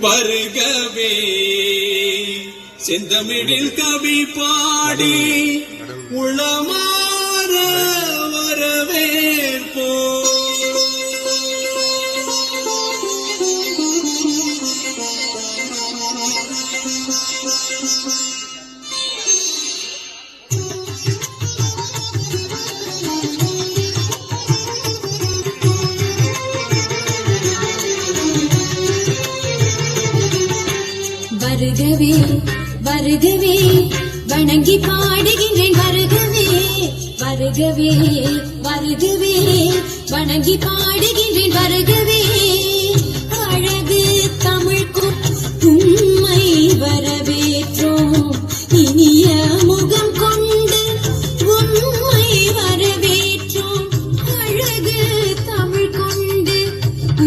வருகவே செந்தமிழில் கவி பாடி உளமாற வரவேற்போ. வருகவே வருகவே வணங்கி பாடுகின்றேன். வருகவே வருகவே வருகவே வணங்கி பாடுகின்றேன். வருகவே அழகு தமிழ் உண்மை வரவேற்றோம். இனிய முகம் கொண்டு உண்மை வரவேற்றோம். அழகு தமிழ் கொண்டு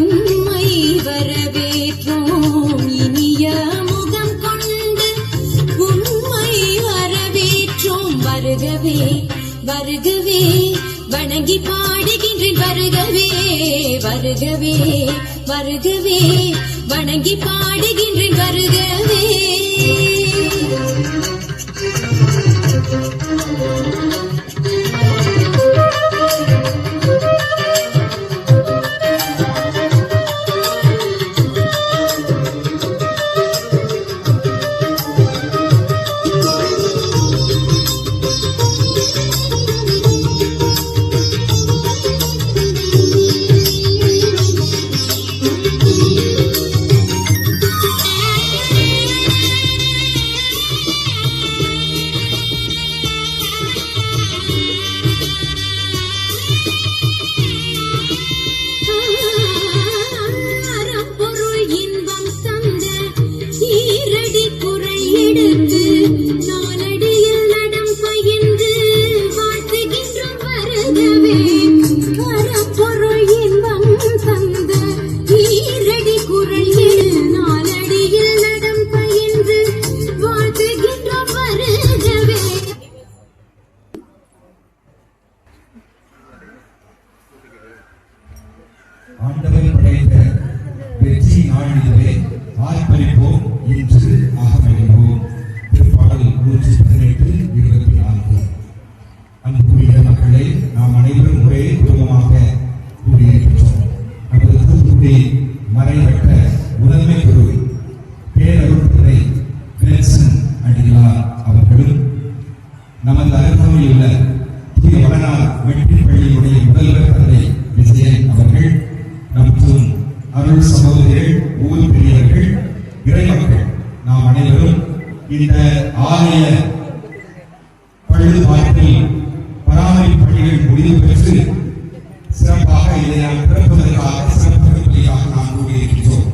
உண்மை வரவேற்றோம். இனிய முகம் கொண்டு உண்மை வரவேற்றோம். வருகவே வருகவே வணங்கி பாடுகின்றேன். வருகவே வருகவே வருகவே வணங்கி பாடுகின்றேன். வருகவே ஆண்டவர் படைத்த வெற்றி நாளிலே ஆர்ப்பரிப்போம் என்று ஆகமகிழ்வோம். திருப்பாடல் 118:24. அன்புக்குரிய மக்களே, நாம் அனைவரும் ஒரே குடும்பமாக கூடியிருக்கிறோம். நமது தூத்துக்குடி மறைவட்ட முதன்மை குரு பேரருட்துறை வில்சன் அடிகளார் அவர்களும், நமது அருகாமையில் உள்ள புதிய வடநாள் மெட்ரிக் பள்ளியுடைய முதல்வர் தந்தை விஜயன் அவர்கள் மற்றும் அருள் சகோதரர்கள், ஊர் பெரியவர்கள், இறைமக்கள், நாம் அனைவரும் இந்த ஆலய பழுதுபார்ப்பில் பராமரிப்பு பணிகள் முடிவு பெற்று சிறப்பாக இதை நாம் திறப்பதற்காக சிறப்புக்காக நாம் கூடியிருக்கிறோம்.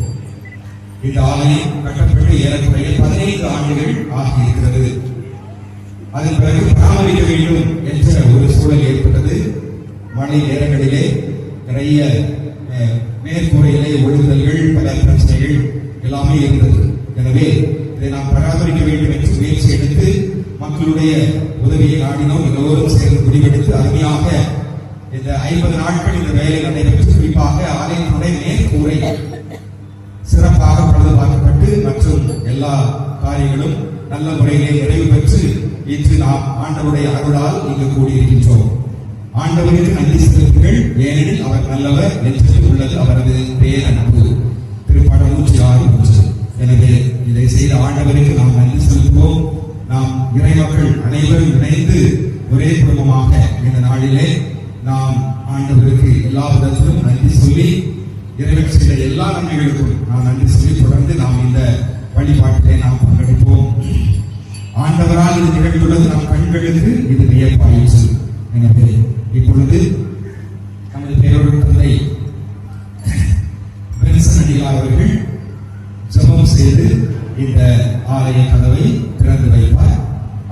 இந்த ஆலயம் கட்டப்பட்டு ஏறக்குறைய 15 ஆண்டுகள் ஆகியிருக்கிறது. அதன் பிறகு பராமரிக்க வேண்டும் என்ற ஒரு சூழல் ஏற்பட்டது. மழை நேரங்களிலே நிறைய மேற்கூரையிலே ஒழுகுதல்கள், பல பிரச்சனைகள் எல்லாமே இருந்தது. எனவே இதை நாம் பராமரிக்க வேண்டும் என்று முயற்சி எடுத்து மக்களுடைய உதவியை நாடினோம். எல்லோரும் சேர்ந்து முடிவெடுத்து அருமையாக இந்த 50 நாட்கள் இந்த வேலை நடைபெற்று, குறிப்பாக ஆலயத்தினுடைய மேற்கூரை சிறப்பாக பழுதுபார்க்கப்பட்டு மற்றும் எல்லா காரியங்களும் நல்ல முறையிலே நிறைவு பெற்று இன்று நாம் ஆண்டவருடைய அருளால் இங்கு கூடியிருக்கின்றோம். ஆண்டவருக்கு நன்றி செலுத்துங்கள், ஏனெனில் அவர் நல்லவர் என்று உள்ளது அவரது பேரன்பு. திருப்பாடல் 106:3. எனவே இதை செய்த ஆண்டவருக்கு நாம் நன்றி செலுத்துவோம். நாம் இறைமக்கள் அனைவரும் இணைந்து ஒரே குடும்பமாக இந்த நாளிலே நாம் ஆண்டவருக்கு எல்லா விதத்திலும் நன்றி சொல்லி, இறைவன் செய்த எல்லா நன்மைகளுக்கும் நாம் நன்றி சொல்லி தொடர்ந்து நாம் இந்த வழிபாட்டிலே நாம் பங்கெடுப்போம். ஆண்டவரால் இது நிகழ்ந்துள்ளது நம் கண்களுக்கு இது வியப்பாயிற்று. எனவே இப்பொழுது நமது பேரொரு தந்தை வில்சன் அடிகளார் அவர்கள் ஜெபம் செய்து இந்த ஆலய கதவை திறந்து வைப்பார்.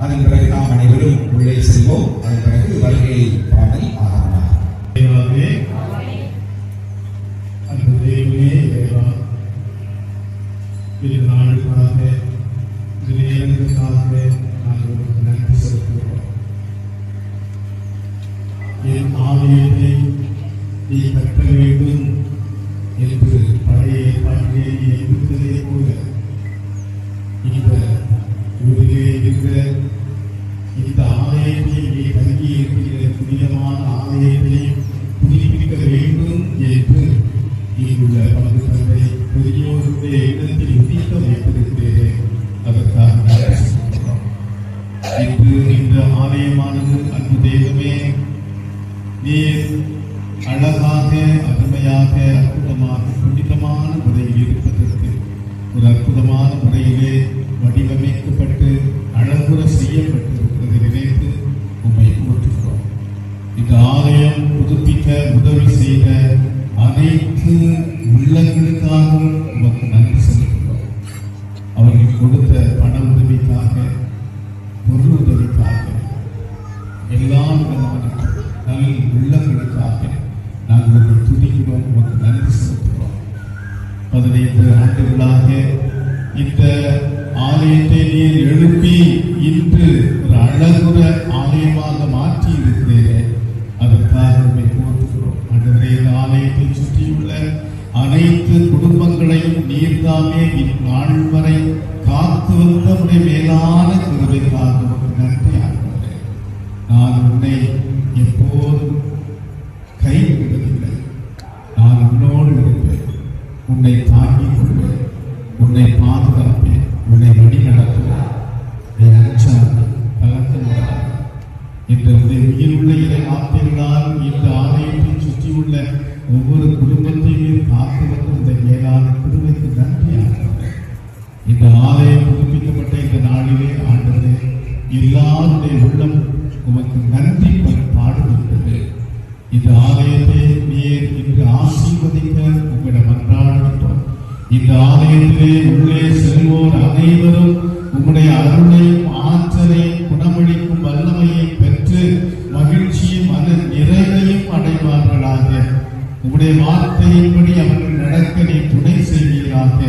அதன் பிறகு நாம் அனைவரும் உள்ளே செல்வோம். அதன் பிறகு வருகை பாடல் ஆரம்பம். அந்த தெய்வமே இறைவா, இது நாளுக்காக இந்த நேரங்களுக்காக நாங்கள் நன்றி செலுத்துகிறோம். என் ஆலயத்தை நீ கட்ட வேண்டும் என்று பழைய பாட்டியை எதிர்த்ததை போல் ஆலயத்தை புதுப்பிக்க வேண்டும் என்று இங்குள்ள பங்கு தந்தை பெரியோருடைய இடத்தில் உதிக்க வைத்திருக்கிறேன். அதற்காக நன்றி செலுத்துகிறோம். இன்று இந்த ஆலயமானது அன்பு தெய்வமே நீர் அழகாக அருமையாக அற்புதமாக புனிதமான முறையில் இருப்பதற்கு ஒரு அற்புதமான முறையிலே வடிவமைக்கப்பட்டு அழகுற செய்யப்பட்டிருக்கிறது நினைத்து உம்மை போற்றுகிறோம். இந்த ஆலயம் புதுப்பிக்க உதவி செய்த அனைத்து உள்ளங்களுக்காகவும் உமக்கு நன்றி செலுத்துகிறோம். அவர்கள் கொடுத்த பண உதவிக்காக, பொருள் உதவிக்காக, எல்லா விதமான நல் உள்ளங்களுக்காக நாங்கள் உங்களை துதிக்கிறோம், உமக்கு நன்றி செலுத்துகிறோம். 15 ஆண்டுகளாக இந்த ஆலயத்தை நீர் எழுப்பி இன்று ஒரு அழகுற ஆலயமாக மாற்றி இருக்கிறீரே, அதற்காக உண்மை போற்றுகிறோம். ஆண்டவரே, இந்த ஆலயத்தை சுற்றியுள்ள அனைத்து குடும்பங்களையும் நீர்தாமே இந்நாள் வரை காத்து வந்த உடைய மேலான கிருபைக்காக உமக்கு நன்றி ஆண்டவரே. நான் உன்னை எப்போதும் கைவிடுவதில்லை. நான் உன்னோடு இருப்பேன், உன்னை தாங்கிக் கொள்வேன், உன்னை பாதுகாப்பேன், உன்னை வழி நடத்துவேன். நீ அஞ்சாது, கலக்கமுடாது என்ற உயிருள்ள இறை வார்த்தைகளால் இந்த ஆலயத்தை சுற்றியுள்ள ஒவ்வொரு குடும்பத்தையும் காத்து வந்த இந்த மேலான குடும்பத்துக்கு நன்றி ஆண்டவரே. இந்த ஆலயம் புதுப்பிக்கப்பட்ட இந்த நாளிலே ஆண்டவரே, எல்லாருடைய உள்ளம் உமக்கு நன்றி பாடுகின்றது. இந்த ஆலயத்தை நீர் இன்று ஆசீர்வதிக்க உங்களிடம் மன்றாடுகின்றோம். இந்த ஆலயத்திலே உள்ளே செல்வோர் அனைவரும் உம்முடைய அருளையும் ஆற்றலையும் குணமளிக்கும் வல்லமையை பெற்று மகிழ்ச்சியும் மன நிறைவையும் அடைவார்களாக. உம்முடைய வார்த்தையின்படி அவர்கள் நடக்க நீ துணை செய்வீராக.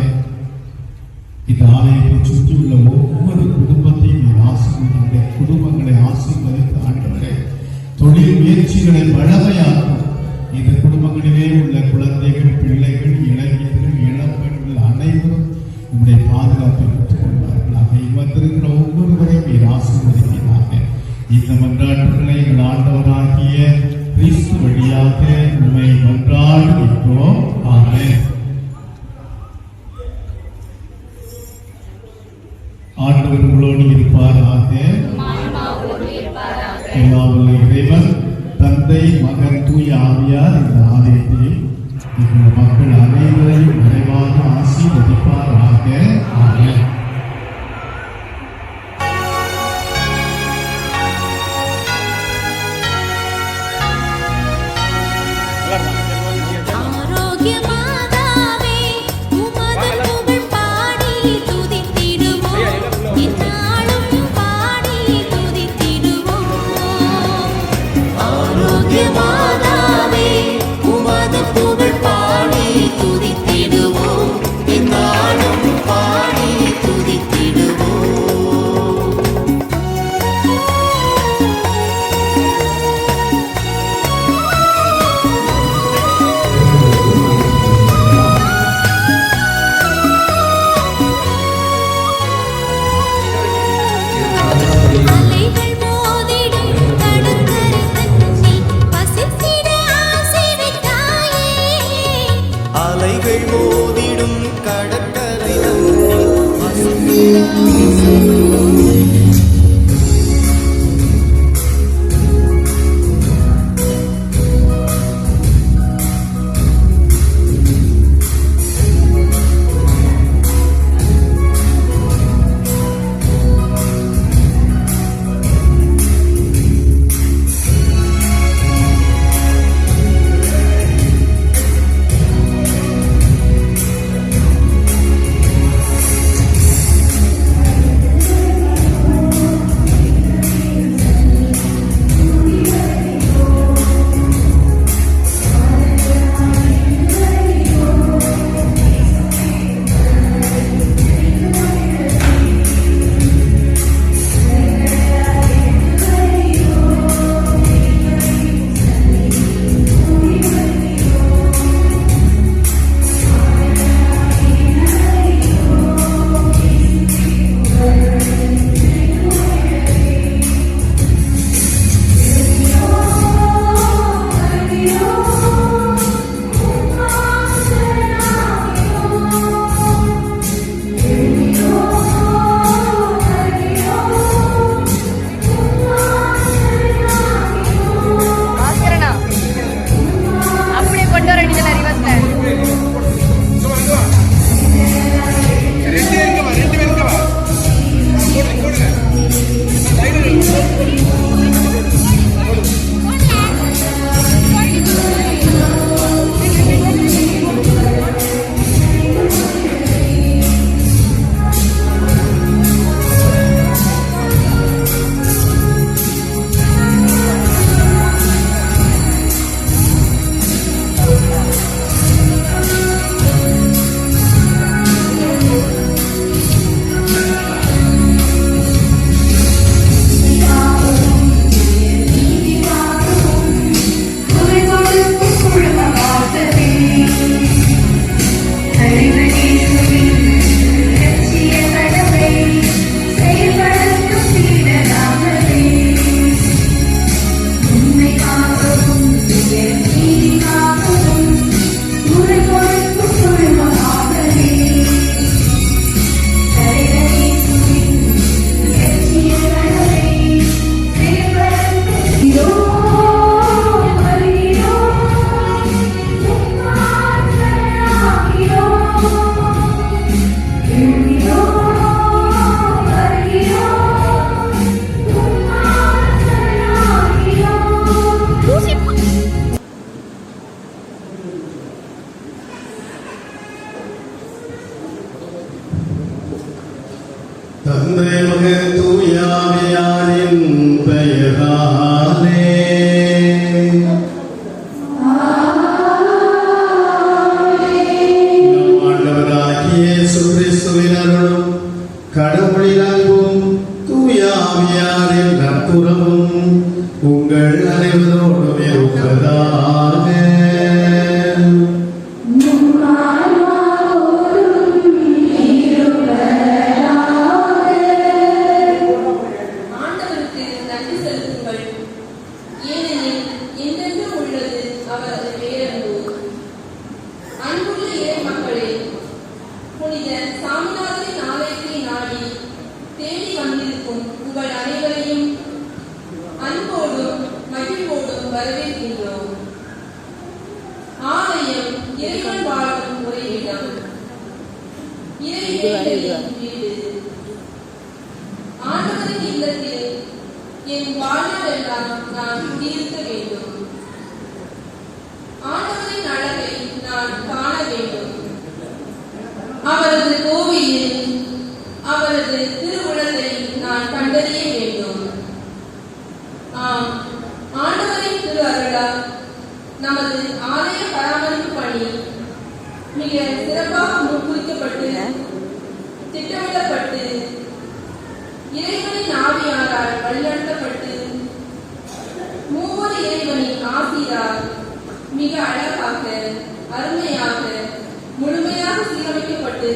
இந்த ஆலயத்தை சுற்றியுள்ள ஒவ்வொரு குடும்பத்தையும் நீர் ஆசீர்வதிக்க, குடும்பங்களை ஆசீர்வதித்து ஆண்டவரே, தொழில் முயற்சிகளை வளமையாக்கும். இந்த குடும்பங்களிலே உள்ள குழந்தைகள், பிள்ளைகள், இளைஞர்கள், இளம்பெண்கள் அனைவரும் உங்களுடைய பாதுகாப்பை பெற்றுக் கொள்வார்களாக. வந்திருக்கிற ஒவ்வொருவரையும் நீர் ஆசீர்வதிப்பீராக. இந்த மன்றாட்டுகளை எங்கள் ஆண்டவராகிய கிறிஸ்து வழியாக உம்மை மன்றாடுகின்றோம். ஆமென். ஆண்டவர் உங்களோடு இருப்பாராக. எல்லாம் வல்ல இறைவன் தந்தை, மகன், தூய ஆவியார் இந்த ஆலயத்தையும் இந்த மக்கள் அனைவரையும் நிறைவாக ஆசீர்வதிப்பாராக. ஆமென். ஆரோக்கிய மாதாவே, உமது புகழ் பாடி துதித்திடுவோம். இந்நாளும் பாடி துதித்திடுவோம். ஆரோக்கிய மாதாவே, உமது புகழ் பாடி துதித்திடுவோம். தந்தை மகன் தூயாவியாரின் பெயராலே நம் ஆண்டவராகிய இயேசு கிறிஸ்துவின் அருளும் கடவுளின் அன்பும் தூயாவியாரின் நட்புறவும் உங்கள் அனைவரோடும் இருப்பதாக. ஆண்டவருக்கு நன்றி செலுத்துங்கள், ஏனெனில் என்றென்றும் உள்ளது அவரது பேரன்பு. அன்புள்ள இறை மக்களே, புனித சாமிநாதரின் ஆலயத்தை நாடி தேடி வந்திருக்கும் உங்கள் அனைவரையும் அன்போடும் மகிழ்வோடும் வரவேற்கின்றோம். ஆலயம் இறைவன் வாழும் உறைவிடம், இறைவேண்டலின் வீடு. ஆண்டவரின் இல்லத்தில் என் வாழ்நாளெல்லாம் நான் இருக்க வேண்டும். ஆண்டவரின் அழகை நான் காண வேண்டும். அவரது கோவிலில் அவரது திருவுளத்தை நான் கண்டறிய வேண்டும். ஆம், ஆண்டவரின் திரு அருளால் நமது ஆலய பராமரிப்பு பணி மிக சிறப்பாக முன்குறிக்கப்பட்டு திட்டமிடப்பட்டு இறைவனின் ஆவியாரால் வழிநடத்தப்பட்டு மூவர் இறைவனின் ஆசியால் மிக அழகாக அருமையாக முழுமையாக சீரமைக்கப்பட்டு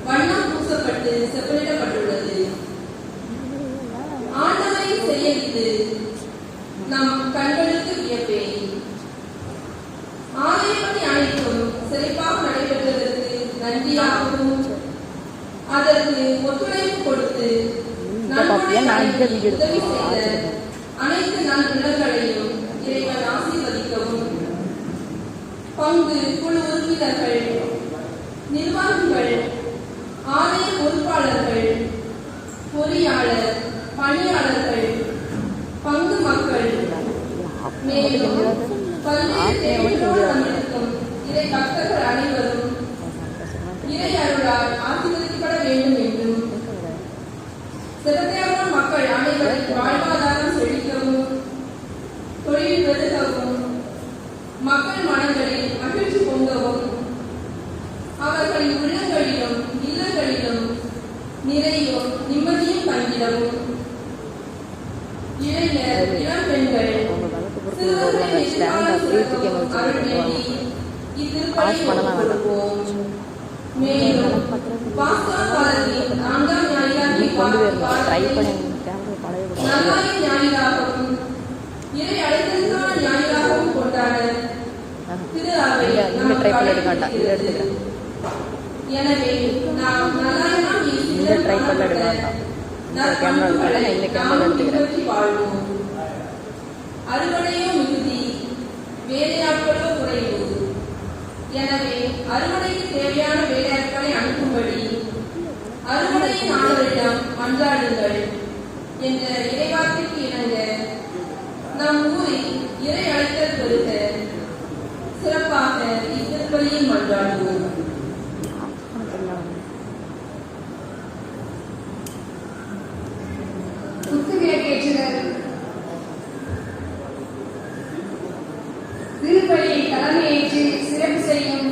வண்ணம் பூசப்பட்டு செப்பனிடப்பட்டுள்ளது. ஆண்டவரின் செயலிது நம் கண்களுக்கு வியப்பே. ஆலயப்பணி அனைத்தும் சிறப்பாக நடைபெற்றதற்கு நன்றியாகவும் அதற்கு ஒத்துழைப்பு கொடுத்து உதவி செய்த அனைத்து நல்லுள்ளங்களையும் இறைவன் ஆசீர்வதிக்கவும். பங்கு குழு உறுப்பினர்கள், நிர்வாகிகள், ஆலய பொறுப்பாளர்கள், பொறியாளர், பணியாளர்கள், பங்கு மக்கள், மேலும் பல்வேறு தேவைகளோடு வந்திருக்கும் இறை பக்தர்கள் அனைவரும் இறை அருளால் ஆசீர்வதிக்கப்பட வேண்டும் என்றும் சிறந்த மக்கள் அனைவரின் வாழ்வாதாரம் செழிக்கவும் தொழில் பெருகவும் மக்கள் மனங்களில் மகிழ்ச்சி பொங்கவும் அவர்களின் உள்ளங்களிலும் இல்லங்களிலும் நிறையும் நிம்மதியும் தங்கிடவும் இளைஞர், இளம் பெண்கள், சிறுவர்களின் எதிர்காலம் சிறக்கவும் அருள் வேண்டி இத்திருப்பலியை ஒப்புக்கொள்வோம். மேலும் பாஸ்கா காலத்தில் 4ஆம் ஞாயிறாகிய நல்லாய ஞாயிறாகவும் இறை அழைத்தலுக்கான ஞாயிறாகவும் கொண்டாட திரு அவை நமக்கு அழைக்கிறது. எனவே நாம் நல்லாயிரம் வாழ்வோம். அறுவடையோ மிகுதி, வேலையாட்களோ குறைவு. எனவே அறுவடைக்கு தேவையான வேலையாட்களை அனுப்பும்படி அறுவடையின் ஆண்டவரிடம் மன்றாடுங்கள் என்ற இறைவார்த்தைக்கு இணங்க நம் ஊரில் இறை அழைத்தல் பெருக சிறப்பாக இத்திருப்பலியில் மன்றாடுவோம். திருப்பலியை தலைமையேற்று சிறப்பு செய்யும்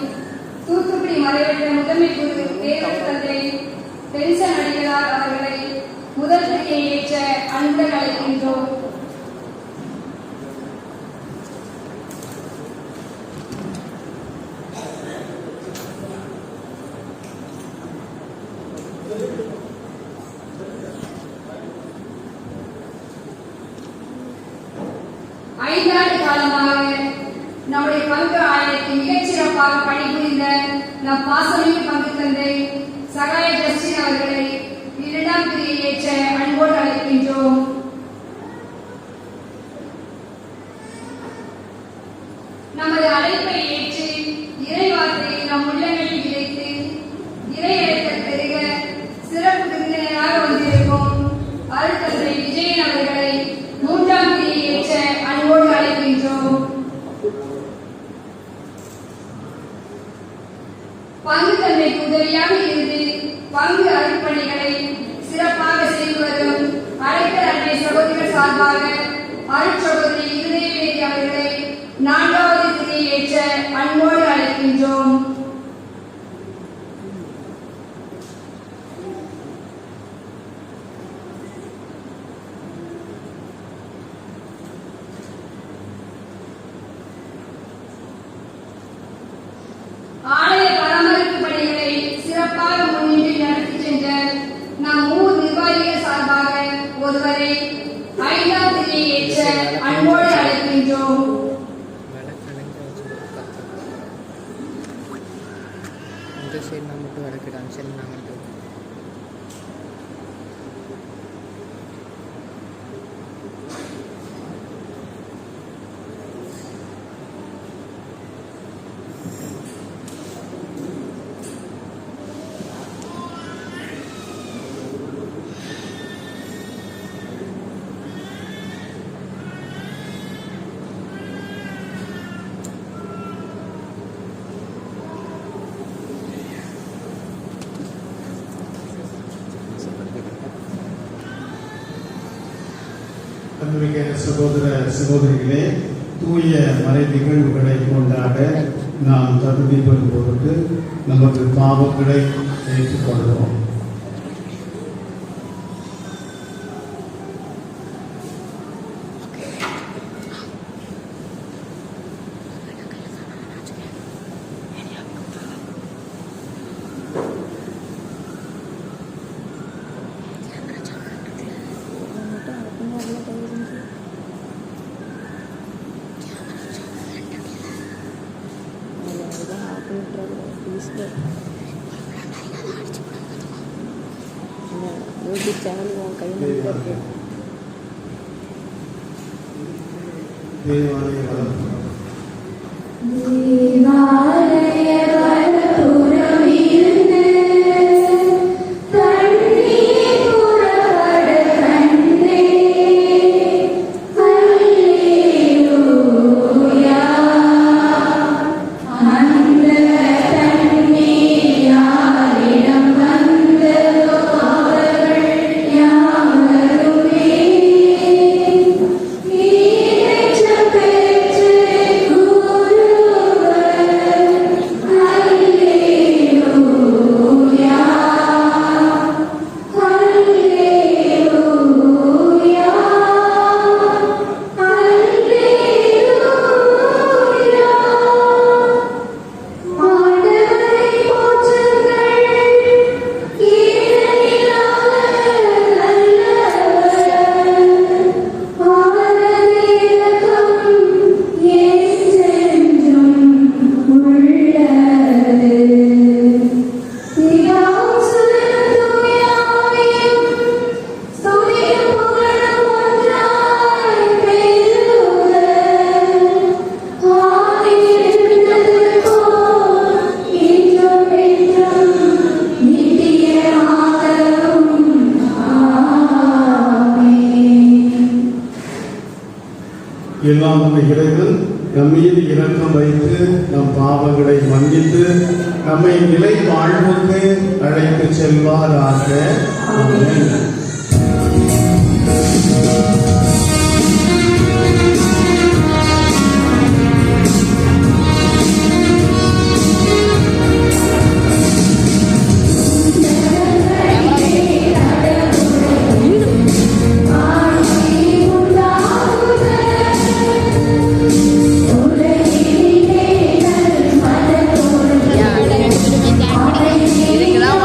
தூத்துக்குடி மறைவற்ற முதன்மை குரு பேரர் தந்தை பென்சன் அடிகளார் அவர்களை முதல் பலியை ஏற்ற அன்புடன் அழைக்கின்றோம். நம்முடைய பங்கு ஆலயத்தை மிகச்சிறப்பாக பணிபுரிந்த நம் பாசமிகு பங்கு தந்தை சகாய ஜஸ்டின் அவர்களை 2ஆம் பிரியை ஏற்ற அன்போடு அழைக்கின்றோம். நமது அழைப்பை ஏற்று இறைவார்த்தை நம் உள்ளங்களில் விதைத்து இறை அழைத்தல் பெருக சிறப்பு விருந்தினராக வந்திருக்கும் அருட்தந்தை விஜயன் அவர்களை 3ஆம் பிரியை ஏற்ற அன்போடு அழைக்கின்றோம். பங்கு தந்தைக்கு உதவியாக இருந்து பங்கு அருட்பணிகளை சிறப்பாக திருச்சபையினர் சார்பாக அருட்சகோதரி இருதயவேதி அவர்களை 4வது திரியை ஏற்ற அன்போடு அழைக்கின்றோம். ஆலய பராமரிப்பு பணிகளை சிறப்பாக முன்னின்று நடத்தி சென்ற நம் ஊர் நிர்வாகிகள் சார்பாக ஒருவரை 5வது திரியை ஏற்ற அன்போடு அழைக்கின்றோம். இந்த சைடு நான் மட்டும் வடக்கு அந்த சைடு நான் மட்டும் அன்பிற்குரிய சகோதர சகோதரிகளே, தூய மறை நிகழ்வுகளை கொண்டாட நாம் தகுதி பெறும் பொருட்டு நமது பாவங்களை ஏற்றுக்கொள்கிறோம். யூடியூப் சேனல் உன் கையில் இருக்கு. தேவாலய வளர்ப்பு எல்லாம் இறைவன் நம் மீது இரக்கம் வைத்து நம் பாவங்களை மன்னித்து நம்மை நிலை வாழ்வுக்கு அழைத்து செல்வாராக. ஆமென். இதுக்கெல்லாம்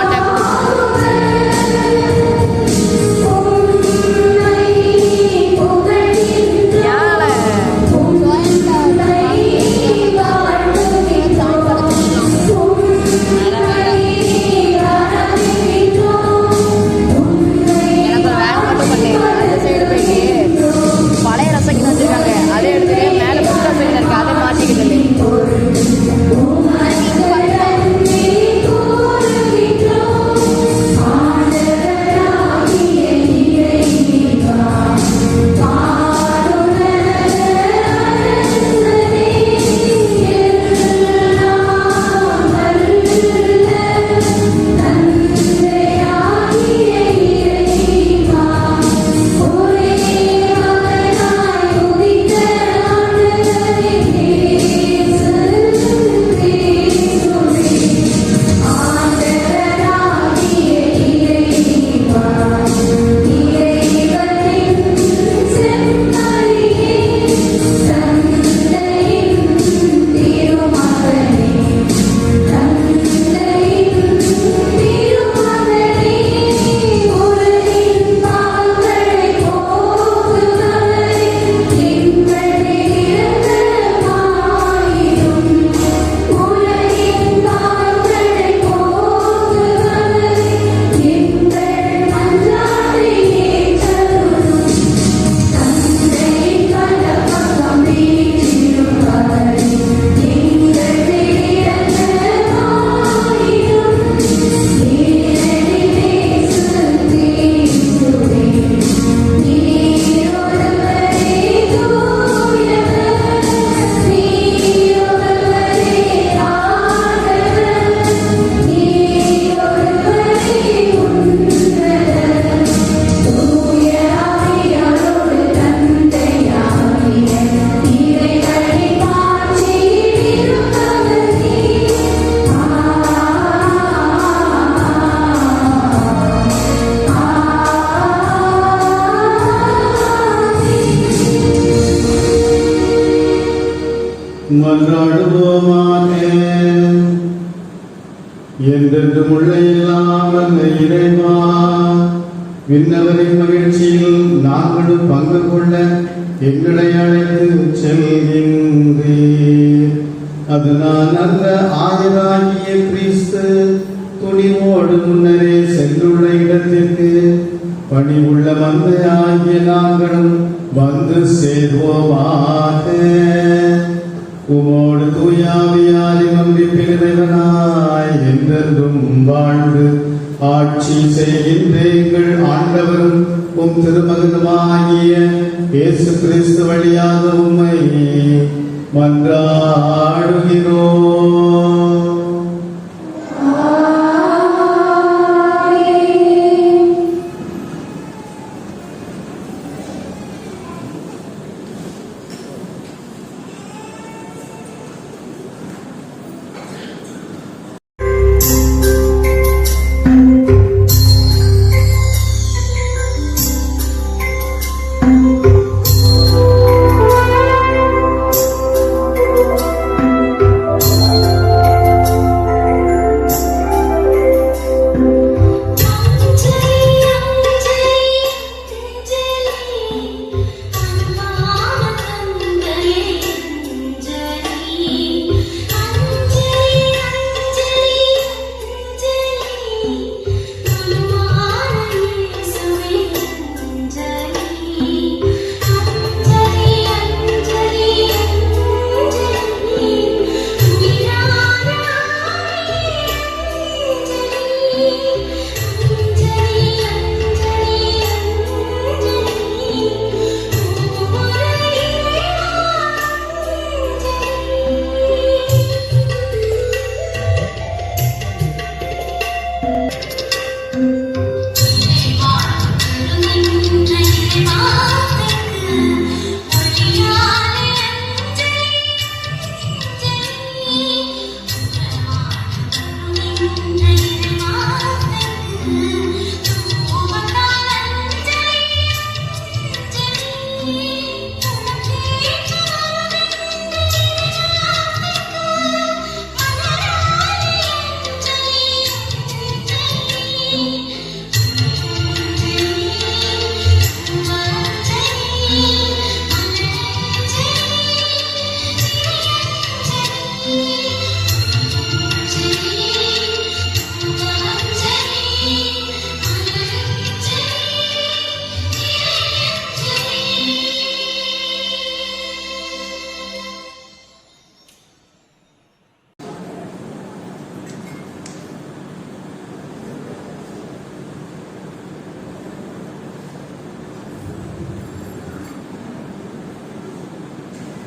மன்றாடுவோமாக. என்றென்றும் உள்ள எல்லாம் வல்ல இறைவா, விண்ணவரின் மகிழ்ச்சியில் நாங்களும் பங்கு கொள்ள எங்களை அழைத்து செல்கின்றீர். அதனால் நல்ல ஆயராகிய கிறிஸ்து துணிவோடு முன்னரே சென்றுள்ள இடத்திற்கு பணிவுள்ள மந்தையாகிய நாங்களும் வந்து சேர்வோமாக. உமோடு தூயாவியாரின் ஒன்றிப்பிறவனாய் என்றென்றும் வாழ்ந்து ஆட்சி செய்கின்ற எங்கள் ஆண்டவரும் உம் திருமகனுமாகிய இயேசு கிறிஸ்து வழியாக உம்மை மன்றாடுகிறோம்.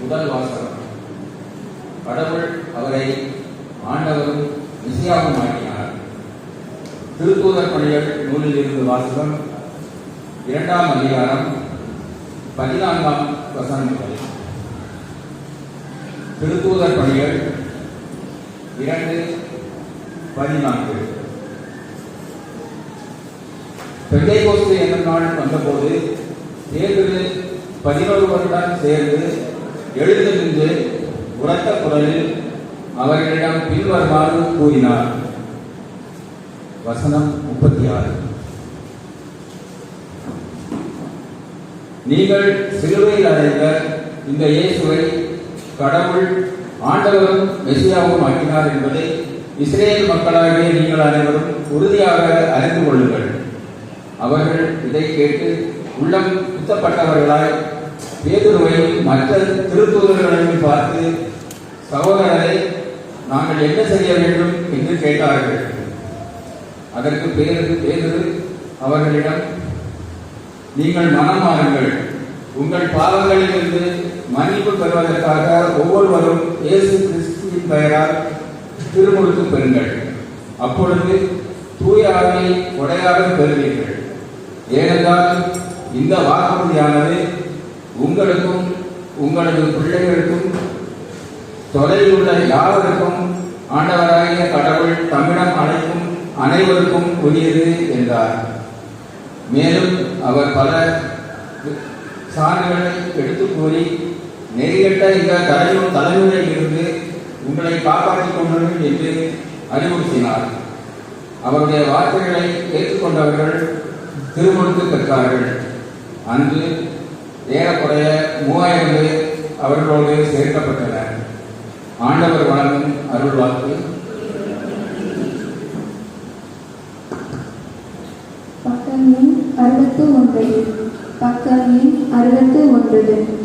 முதல் வாசகம். கடவுள் அவரை ஆண்டவரும் மெசியாவும் ஆக்கினார். திருத்தூதர் பணிகள் நூலில் இருந்து வாசகம். 2ஆம் அதிகாரம் 14ஆம் வசனம் முதல். திருத்தூதர் பணிகள் 2:14. பெந்தைக்கோஸ்து என்னும் நாள் வந்தபோது பேதுரு 11 சேர்ந்து எழுந்து நின்று உரத்த குரலில் அவர்களிடம் பின்வருமாறு கூறினார். வசனம் 36. நீங்கள் சிலுவையில் அடைந்த இந்த இயேசுவை கடவுள் ஆண்டவரும் மெசியாவும் ஆக்கினார் என்பதை இஸ்ரேல் மக்களாகிய நீங்கள் அனைவரும் உறுதியாக அறிந்து கொள்ளுங்கள். அவர்கள் இதை கேட்டு உள்ளம் குத்தப்பட்டவர்களாய் பேதுருவையும் மற்ற திருத்தூதர்களையும் பார்த்து, சகோதரரை, நாங்கள் என்ன செய்ய வேண்டும் என்று கேட்டார்கள். அதற்கு பேதுரு அவர்களிடம், நீங்கள் மனம் மாறுங்கள், உங்கள் பாவங்களிலிருந்து மன்னிப்பு பெறுவதற்காக ஒவ்வொருவரும் இயேசு கிறிஸ்துவின் பெயரால் திருமுழுக்கு பெறுங்கள். அப்பொழுது தூய ஆவியை கொடையாக பெறுவீர்கள். ஏனென்றால் இந்த வாக்குறுதியானது உங்களுக்கும் உங்களது பிள்ளைகளுக்கும் தொலைவில் உள்ள யாவருக்கும் ஆண்டவராகிய கடவுள் தம்மிடம் அழைக்கும் அனைவருக்கும் உரியது என்றார். மேலும் அவர் பல சான்றுகளை எடுத்து கூறி, நெறிகட்ட இந்த தலைமுறையில் இருந்து உங்களை காப்பாற்றிக் கொண்டனர் என்று அறிவுறுத்தினார். அவருடைய வார்த்தைகளை ஏற்றுக்கொண்டவர்கள் திருமுழுக்கு பெற்றார்கள். அன்று ஏறக்குறைய 3000 பேர் அவர்களோடு சேர்க்கப்பட்டனர். ஆண்டவர் வழங்கும் அருள்வாக்கு. பக்கம் எண் 61. பக்கம் எண் 69.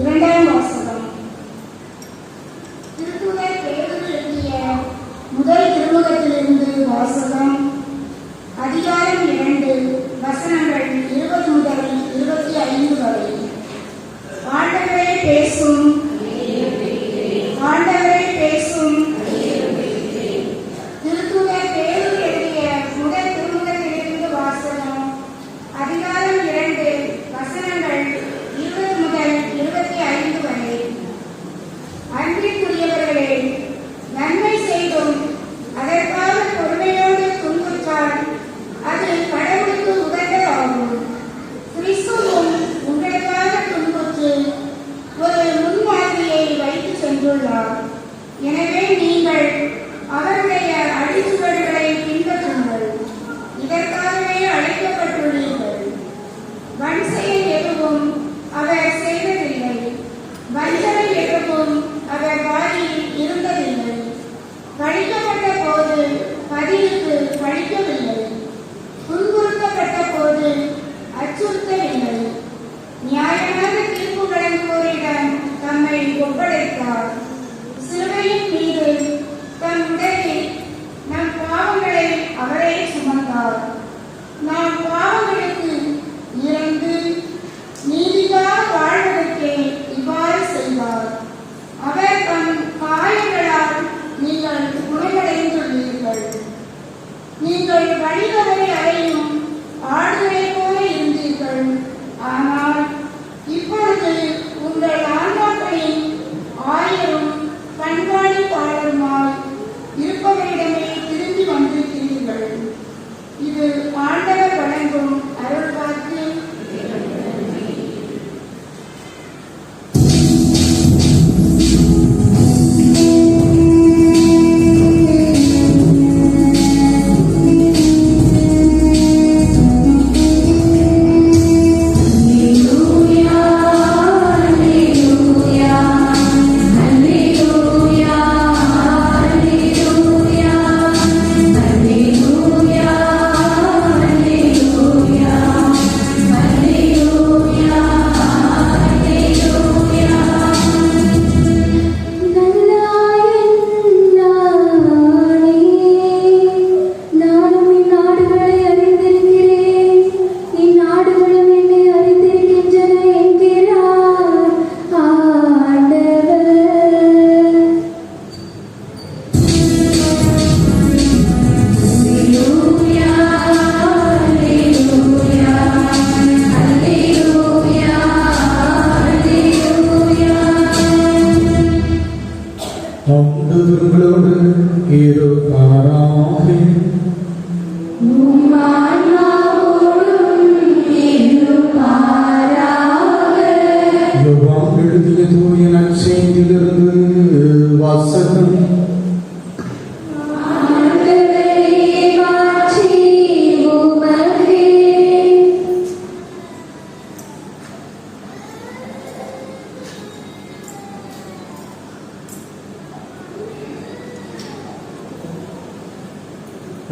இரண்டாம் வாசகம். திருத்தூதர் பேதுரு எழுதிய முதல் திருமுகத்திலிருந்து வாசகம். அதிகாரம் 2 வசனங்கள் 20 முதல் 25 வரை. ஆண்டவரே பேசும், ஆண்டவரே பேசும். திருத்தூதர் பேதுரு எழுதிய முதல் திருமுகத்திலிருந்து வாசகம். அதிகாரம் 2 வசனங்கள் 20 முதல் 25 வரை. அன்பிற்குரியவர்களே, நன்மை செய்தும் அதற்காக பொறுமையோடு துன்புற்றால் அது கடவுளுக்கு உகந்ததாகும். கிறிஸ்துவும் உங்களுக்காக துன்புற்று ஒரு முன்மாதிரியை வைத்து சென்றுள்ளார். எனவே நீங்கள் அவருடைய அடிச்சுவடுகளை பின்பற்றுங்கள். இதற்காகவே அழைக்கப்பட்டுள்ளீர்கள். வன் செயல் எதுவும் அவர் செய்ததில்லை, வஞ்சனை எதுவும் அவர் வாயில் இருந்ததில்லை. பழிக்கப்பட்ட போது பதிலுக்கு பழிக்கவில்லை, துன்புறுத்தப்பட்ட போது அச்சுறுத்தவில்லை. நியாயமான தீர்ப்பு வழங்குவோரிடம் தம்மை ஒப்படைத்தார். சிலுவையின் மீது தம் உடலில் நம் பாவங்களை அவரே சுமந்தார். நாம் பாவங்களுக்கு இறந்து நீதிக்காக வாழ்வதற்கே இவ்வாறு செய்தார். அவர் தம் காயங்களால் நீங்கள் குணமடைந்துள்ளீர்கள். நீங்கள் வழிதவறி அறையும் ஆடுகளை போல இருந்தீர்கள். ஆனால் இப்பொழுது உங்கள் ஆன்மாக்களின் ஆயிரம் கண்காணிப்பாளருமாய் இருப்பவரிடமே திரும்பி வந்திருக்கிறீர்கள். இது ஆண்டவர் வழங்கும் அருள்வாக்கு. ஆண்டவர்களோடு இருப்பாராக. யோவான் எழுதிய தூய நற்செய்தியிலிருந்து வாசகம்.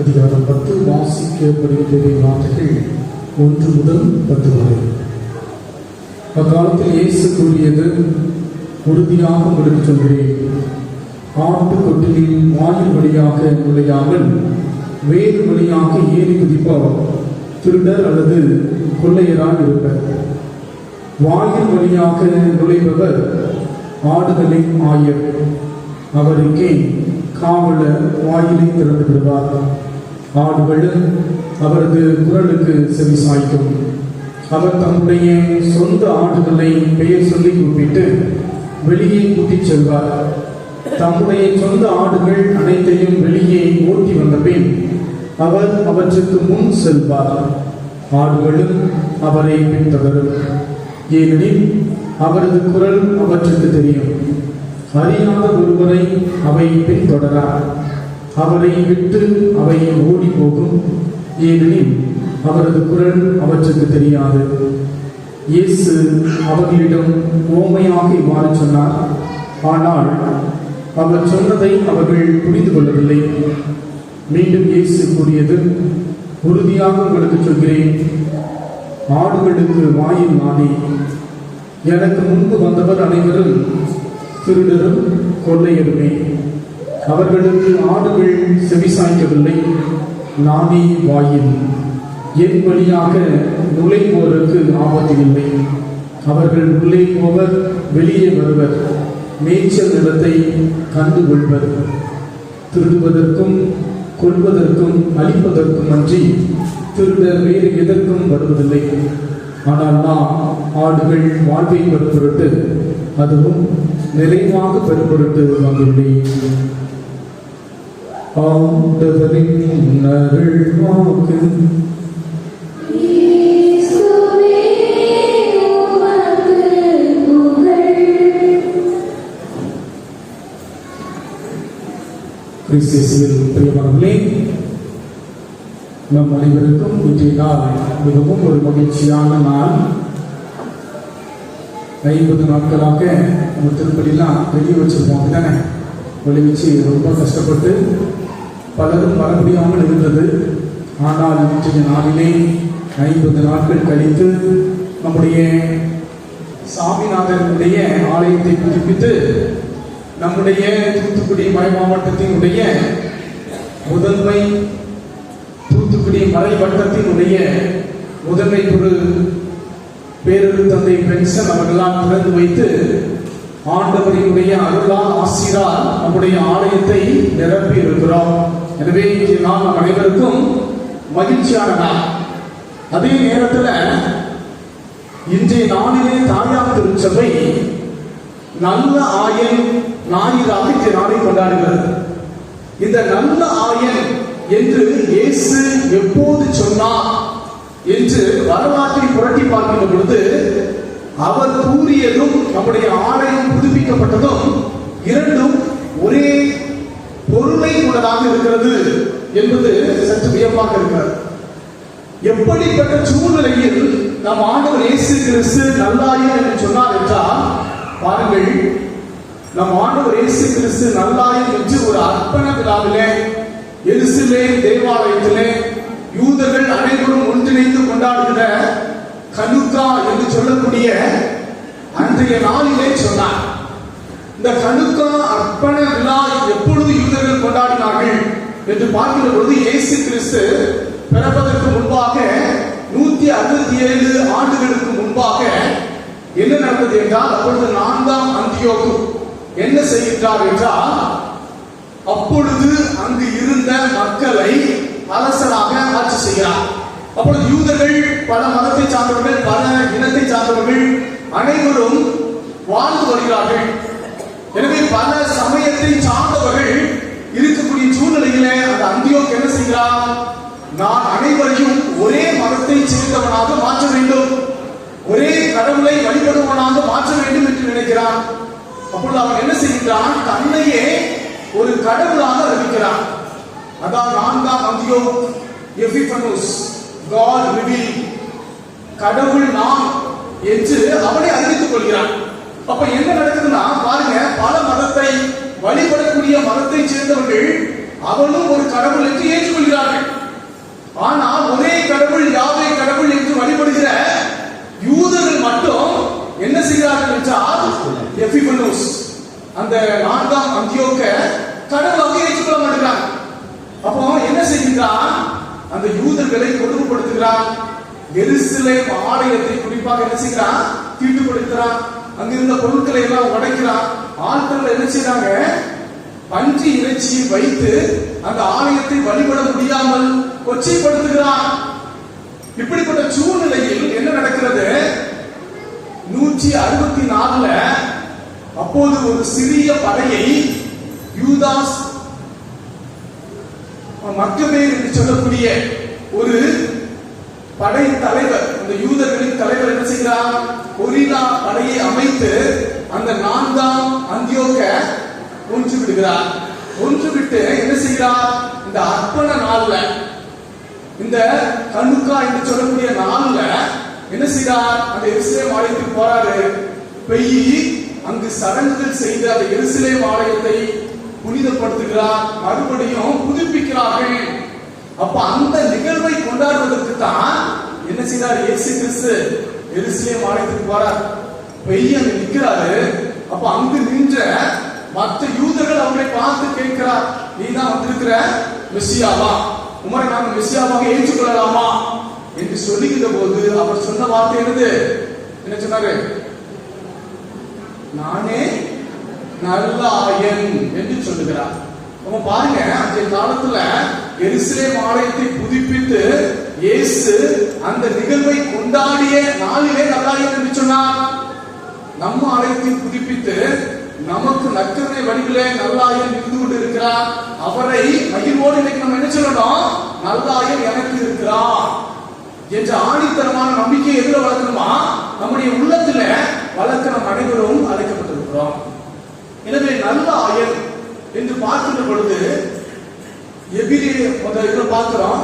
அதிகாரம் 10 வாசிக்கப்படுகிற வார்த்தைகள் 1 முதல் 10 வரை. அக்காலத்தில் இயேசு கூறியது, உறுதியாக உங்களுக்கு சொல்கிறேன், ஆட்டுக்கொட்டிலில் வாயில் வழியாக நுழையாமல் வேறு வழியாக ஏறி குதிப்பார் திருடர் அல்லது கொள்ளையராக இருப்பர். வாயில் வழியாக நுழைபவர் ஆடுகளின் ஆயர். அவருக்கே காவலர் வாயிலை திறந்து விடுவார். ஆடுகள் அவரது குரலுக்கு செவி சாய்க்கும். அவர் தம்முடைய சொந்த ஆடுகளை பெயர் சொல்லி கூப்பிட்டு வெளியே கூட்டிச் செல்வார். தம்முடைய சொந்த ஆடுகள் அனைத்தையும் வெளியே ஓட்டி வந்த பின் அவர் அவற்றுக்கு முன் செல்வார். ஆடுகளும் அவரை பின்தொடரும், ஏனெனில் அவரது குரல் அவற்றுக்கு தெரியும். அறியாத ஒருவரை அவை பின்தொடரார். அவரை விட்டு அவை ஓடி போகும், ஏனெனில் அவரது குரல் அவற்றுக்கு தெரியாது. இயேசு அவர்களிடம் ஓமையாக இவ்வாறு சொன்னார். ஆனால் அவர் சொன்னதை அவர்கள் புரிந்து கொள்ளவில்லை. மீண்டும் இயேசு கூறியது, உறுதியாக உங்களுக்கு சொல்கிறேன், ஆடுகளுக்கு வாயில் நானே. எனக்கு முன்பு வந்தவர் அனைவரும் திருடரும் கொள்ளையருமே. அவர்களுக்கு ஆடுகள் செவிசாய்க்கவில்லை. நானே வாயில். என் வழியாக நுழைவோருக்கு ஆபத்து இல்லை. அவர்கள் உள்ளே போவர், வெளியே வருவர், மேய்ச்சல் நிலத்தை கண்டு கொள்வர். திருடுவதற்கும் கொள்வதற்கும் அழிப்பதற்கும் அன்றி திருடர் வேறு எதற்கும் வருவதில்லை. ஆனால் நான் ஆடுகள் வாழ்வை பெறுபொருட்டு, அதுவும் நிறைவாக பெறுபொருட்டு வந்துள்ளேன். ஆண்டவரின் அருள்வாக்கு. கிறிஸ்துவில் பிரியமானவர்களே, நம் அனைவருக்கும் இன்றைய நாள் மிகவும் ஒரு மகிழ்ச்சியான நாள். 50 நாட்களாக நம்ம திருப்பதிலாம் வெளியே வச்சிருப்போம் தானே. வெளியே வச்சு ரொம்ப கஷ்டப்பட்டு பலரும் வர முடியாமல் இருந்தது. ஆனால் இன்றைய நாளிலே 50 நாட்கள் கழித்து நம்முடைய சாமிநாதனுடைய ஆலயத்தை புதுப்பித்து நம்முடைய தூத்துக்குடி மறை மாவட்டத்தினுடைய முதன்மை தூத்துக்குடி மறை வட்டத்தினுடைய முதன்மை குரு பேரரு தந்தை பென்சன் அவர்களால் திறந்து வைத்து ஆண்டவரினுடைய அருளால் ஆசிரால் நம்முடைய ஆலயத்தை நிரப்பி இருக்கிறோம். எனவே இன்று நாம் அனைவருக்கும் மகிழ்ச்சியான நாள். அதே நேரத்தில் இன்றைய நாளிலே தாயார் திருச்சபை நல்ல ஆயன் ஞாயிறாக இன்றைய நாளை கொண்டாடுகிறது. இந்த நல்ல ஆயன் என்று இயேசு எப்போது சொன்னார் என்று வரலாற்றை புரட்டி பார்க்கின்ற பொழுது, அவர் கூறியதும் நம்முடைய ஆலயம் புதுப்பிக்கப்பட்டதும் இரண்டும் ஒரே பொருளை உள்ளதாக இருக்கிறது என்பது சற்று வியப்பாக இருக்கிறது. எப்படிப்பட்ட சூழ்நிலையில் நம் ஆண்டவர் இயேசு கிறிஸ்து நல்லாயன் என்று சொன்னார் என்றால், பாருங்கள், நம் ஆண்டவர் இயேசு கிறிஸ்து நல்லாயன் என்று ஒரு அர்ப்பண விழாவிலே எருசலேம் தேவாலயத்திலே யூதர்கள் அனைவரும் ஒன்றிணைந்து கொண்டாடுகிற கனுக்கா என்று சொல்லக்கூடிய அன்றைய நாளிலே சொன்னார். இந்த கனுக்கா அர்ப்பண விழா எப்பொழுது யூதர்கள் கொண்டாடினார்கள் என்று பார்க்கிற பொழுது, இயேசு கிறிஸ்து பிறப்பதற்கு முன்பாக 167 ஆண்டுகளுக்கு முன்பாக என்ன நடந்தது என்றால், அப்பொழுது 4ஆம் அந்தியோக்கு என்ன செய்கின்றார் என்றால், அப்பொழுது அங்கு இருந்த மக்களை அரசனாக ஆட்சி செய்கிறார். அப்பொழுது யூதர்கள் பல மதத்தை சார்ந்தவர்கள், பல இனத்தை சார்ந்தவர்கள் அனைவரும் வாழ்ந்து வருகிறார்கள். எனவே பல சமயத்தை சார்ந்தவர்கள் இருக்கக்கூடிய சூழ்நிலையிலே அந்த அந்தியோக்கு என்ன செய்கிறார், நான் அனைவரையும் ஒரே மதத்தை சேர்ந்தவனாக மாற்ற வேண்டும், ஒரே கடவுளை வழிபடுவனாக மாற்ற வேண்டும் என்று நினைக்கிறான். அப்பொழுது அவன் என்ன செய்கிறான், தன்னையே ஒரு கடவுளாக அறிவிக்கிறான். அதான் 4ஆம் அந்தியோக் எபிஃபனஸ், God revealed, கடவுள் நான் என்று அவனை அறிவித்துக் கொள்கிறான். அப்ப என்ன நடக்குதுன்னா பாருங்க, பல மதத்தை வழிபடக்கூடிய மதத்தை சேர்ந்தவர்கள் அவனும் ஒரு கடவுள் என்று ஏற்றுக்கொள்கிறார்கள். ஆனால் ஒரே கடவுள், யாவே கடவுள் என்று வழிபடுகிற யூதர்கள் மட்டும் என்ன செய்கிறார்கள் என்றால், எபிஃபனஸ் அந்த 4ஆம் அந்தியோக்க கடவுளாக ஏற்றுக்கொள்ள மாட்டாங்க. அப்போ என்ன செய்கிறான், அந்த யூதர்களை கொடுமைப்படுத்துகிறான். எருசலேம் ஆலயத்தை குறிப்பாக என்ன செய்கிறான், தீட்டுப்படுத்துகிறான். அங்கிருந்த பொருட்களை எல்லாம் உடைக்கிறான். ஆட்கள் என்ன செய்யறாங்க, பன்றி இறைச்சியை வைத்து அந்த ஆலயத்தை வழிபட முடியாமல் கொச்சைப்படுத்துகிறான். இப்படிப்பட்ட சூழ்நிலையில் என்ன நடக்கிறது, 164 அப்போது ஒரு சிறிய படையை யூதாஸ் மக்கபேர் என்று சொல்லக்கூடிய ஒரு படை தலைவர், அந்த யூதர்களின் தலைவர் என்ன செய்கிறார், கொரில்லா படையை அமைத்து அந்த 4ஆம் அந்தியோக்க ஒன்று விடுகிறார். ஒன்று விட்டு என்ன செய்கிறார், இந்த அர்ப்பண நாள்ல, இந்த கனுக்கா என்று சொல்லக்கூடிய நாள்ல என்ன செய்கிறார், அந்த எருசலேம் ஆலயத்துக்கு போறாரு. பெய்யி அங்கு சடங்குகள் செய்து அந்த எருசலேம் ஆலயத்தை புனிதப்படுத்துகிறார், மறுபடியும் புதுப்பிக்கிறார்கள். அப்ப அந்த நிகழ்வை கொண்டாடுவதற்கு தான் என்ன செய்தார், இயேசு கிறிஸ்து எருசலேம் ஆலயத்துக்கு போறார். பெரிய அங்க நிக்கிறாரு. அப்ப அங்கு நின்ற மற்ற யூதர்கள் அவரை பார்த்து கேட்கிறார், நீதான் வந்திருக்கிற மெசியாவா? உமரை நாங்கள் மெசியாவாக ஏற்றுக்கொள்ளலாமா என்று சொல்லுகிற போது அவர் சொன்ன வார்த்தை என்னது? என்ன சொன்னாரு? நானே நல்ல ஆயன் என்று சொல்லுகிறார். நம்ம பாருங்க, அன்றைய காலத்துல எருசலேம் ஆலயத்தை புதுப்பித்து இயேசு அந்த நிகழ்வை கொண்டாடிய நாளிலே நல்லாயன் என்று சொன்னார். நம்ம ஆலயத்தை புதுப்பித்து நமக்கு நற்கருணை வடிவிலே நல்லாயன் இருந்து கொண்டு இருக்கிறார். அவரை மகிழ்வோடு இன்னைக்கு நம்ம என்ன சொல்லணும்? நல்லாயன் எனக்கு இருக்கிறார் என்ற ஆணித்தரமான நம்பிக்கை எதுல வளர்க்கணுமா? நம்முடைய உள்ளத்துல வளர்க்க நம் அனைவரும் அழைக்கப்பட்டிருக்கிறோம். எனவே நல்ல ஆயன் என்று பார்க்கின்ற பொழுது எபிரேயர் பார்க்கிறோம்.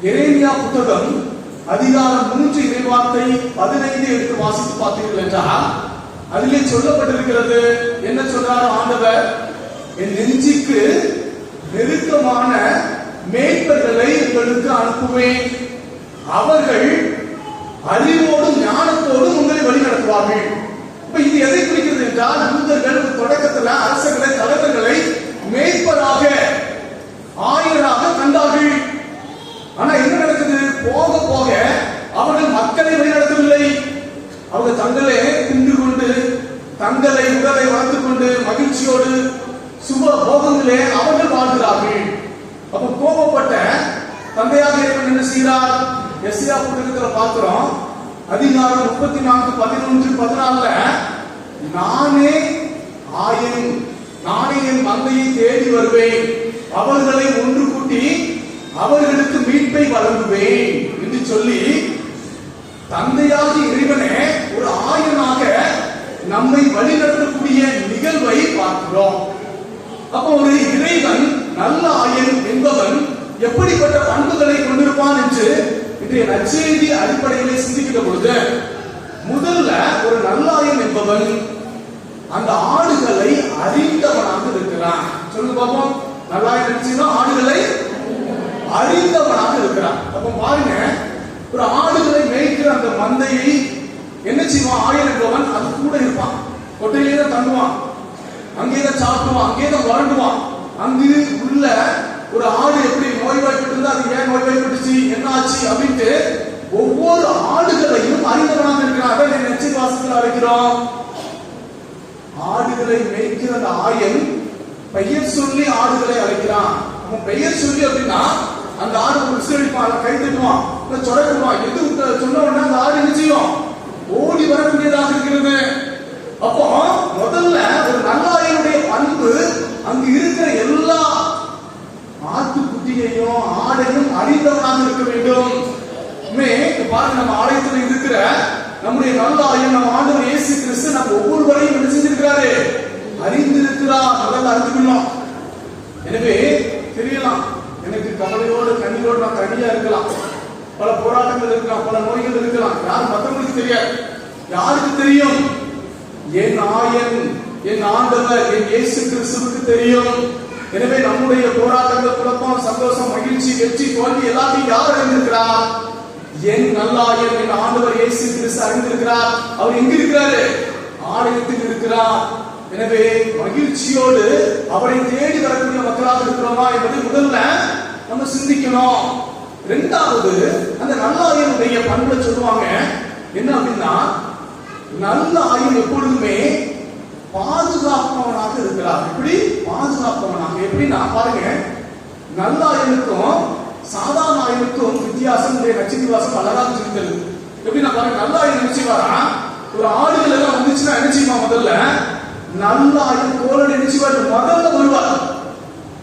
எரேமியா புத்தகம் அதிகாரம் 3 இறைவார்த்தை 15 எடுத்து வாசித்து பார்த்தீர்கள் என்றால் அதிலே சொல்லப்பட்டிருக்கிறது. என்ன சொல்றாரு ஆண்டவர்? என் நெஞ்சுக்கு நெருக்கமான மேய்ப்பர்களை உங்களுக்கு அனுப்புவேன். அவர்கள் அறிவோடும் ஞானத்தோடும் உங்களை வழி நடத்துவார்கள். இப்ப இது எதை குறிக்கிறது என்றால், யூதர்கள் தொடக்கத்துல அரசர்களை, தலைவர்களை மேய்ப்பராக, ஆயராக கண்டார்கள். ஆனா என்ன நடக்குது? போக போக அவர்கள் மக்களை வழிநடத்தவில்லை. அவர்கள் தங்களை தின்று கொண்டு, தங்களை உடலை வளர்த்துக் கொண்டு மகிழ்ச்சியோடு சுப போகங்களே அவர்கள் வாழ்கிறார்கள். அப்ப கோபப்பட்ட தந்தையாக இறைவன் என்ன செய்கிறார்? எஸ்ஐயா புத்தகத்துல பார்க்கிறோம், அதிகாரம் 34:11-14 நானே ஆயன், நானே என் மந்தையை தேடி வருவேன், அவர்களை ஒன்று கூட்டி அவர்களுக்கு மீட்பை வழங்குவேன் என்று சொல்லி தந்தையாகி இறைவனே ஒரு ஆயனாக நம்மை வழிநடத்தக்கூடிய நிகழ்வை பார்க்கிறோம். அப்போ ஒரு இறைவன் நல்ல ஆயன் என்பவன் எப்படிப்பட்ட பண்புகளை கொண்டிருப்பான் என்று இன்றைய நற்செய்தி அடிப்படையிலே சிந்திக்கிற பொழுது, முதல்ல ஒரு நல்ல ஆயன் என்பவன் அந்த ஆடுகளை அறிந்தவனாக இருக்கிறான். சொல்லுங்க பாப்போம். நல்ல ஆயன் நினைச்சீங்கன்னா ஆடுகளை அறிந்தவனாக இருக்கிறான். அப்ப பாருங்க, ஒரு ஆடுகளை மேய்க்கிற அந்த மந்தையை என்ன செய்வான்? ஆயன் என்பவன் அது கூட இருப்பான். கொட்டையிலே தான் தங்குவான், அங்கேதான் சாப்பிடுவான், அங்கேதான் வறண்டுவான். அங்கு உள்ள ஒரு ஆடு எப்படி நோய்வாய்ப்பட்டு இருந்தா அது ஏன் நோய்வாய்ப்பட்டுச்சு, என்ன ஆச்சு அப்படின்ட்டு ஒவ்வொரு ஆடுகளையும் அறிந்தவனாக இருக்கிறான். அதை நெச்சில் வாசத்தில் அழைக்கிறோம். ஆடுகளை மேய்க்கிற அந்த ஆயன் பெயர் சொல்லி ஆடுகளை அழைக்கிறான். அவன் பெயர் சொல்லி அப்படின்னா அந்த ஆடு ஒரு விசிலடிப்பான், கை தட்டுவான், சொடக்குவான். எது சொன்ன உடனே அந்த ஆடு என்ன செய்யும்? ஓடி வரக்கூடியதாக இருக்கிறது. அப்போ முதல்ல ஒரு நல்லாயனுடைய பண்பு அங்கு இருக்கிற எல்லா ஆட்டுக்குட்டியையும் ஆடையும் அறிந்தவனாக இருக்க வேண்டும். பாருங்க, நம்ம ஆலயத்தில் இருக்கிற நம்முடைய நல்ல ஆயன் நம்ம ஆண்டவர் இயேசு கிறிஸ்து நம்ம ஒவ்வொருவரையும் என்ன செஞ்சிருக்கிறாரு? அறிந்திருக்கிறார். முதல்ல அறிந்துக்கணும். எனவே தெரியலாம், எனக்கு கவலையோடு கண்ணீரோடு நான் தனியா இருக்கலாம், பல போராட்டங்கள் இருக்கலாம், பல நோய்கள் இருக்கலாம். யாரும் மற்றவங்களுக்கு தெரியாது. யாருக்கு தெரியும்? என் ஆயன், என் ஆண்டவர், என் இயேசு கிறிஸ்துவுக்கு தெரியும். எனவே நம்முடைய போராட்டங்கள், குழப்பம், சந்தோஷம், மகிழ்ச்சி, வெற்றி, தோல்வி எல்லாத்தையும் யார் அறிந்திருக்கிறார்? என் நல்லாயன், என் ஆண்டவர் இயேசு கிறிஸ்து அறிந்திருக்கிறார். அவர் எங்க இருக்கிறாரு? ஆலயத்தில் இருக்கிறார். எனவே மகிழ்ச்சியோடு அவரை தேடி வரக்கூடிய மக்களாக இருக்கிறோமா என்பதை முதல்ல நம்ம சிந்திக்கணும். இரண்டாவது, அந்த நல்ல ஆயனுடைய பண்பை சொல்லுவாங்க. என்ன அப்படின்னா, நல்ல ஆயன் எப்பொழுதுமே பாதுகாப்பவனாக இருக்கிறார். எப்படி பாதுகாப்பவனாக? எப்படின்னா பாருங்க, நல்ல ஆயனுக்கும் சாதாரண ஆயனுக்கும் வித்தியாசம் நச்சினி வாசம் அழகாக சொல்லித்தருது. எப்படின்னா பாருங்க, நல்ல ஆயன் நினைச்சுவாரா, ஒரு ஆடுகள் எல்லாம் வந்துச்சுன்னா என்ன செய்யுமா? முதல்ல நல்ல ஆயன் கோலோடு நினைச்சுவாரு, முதல்ல வருவார்.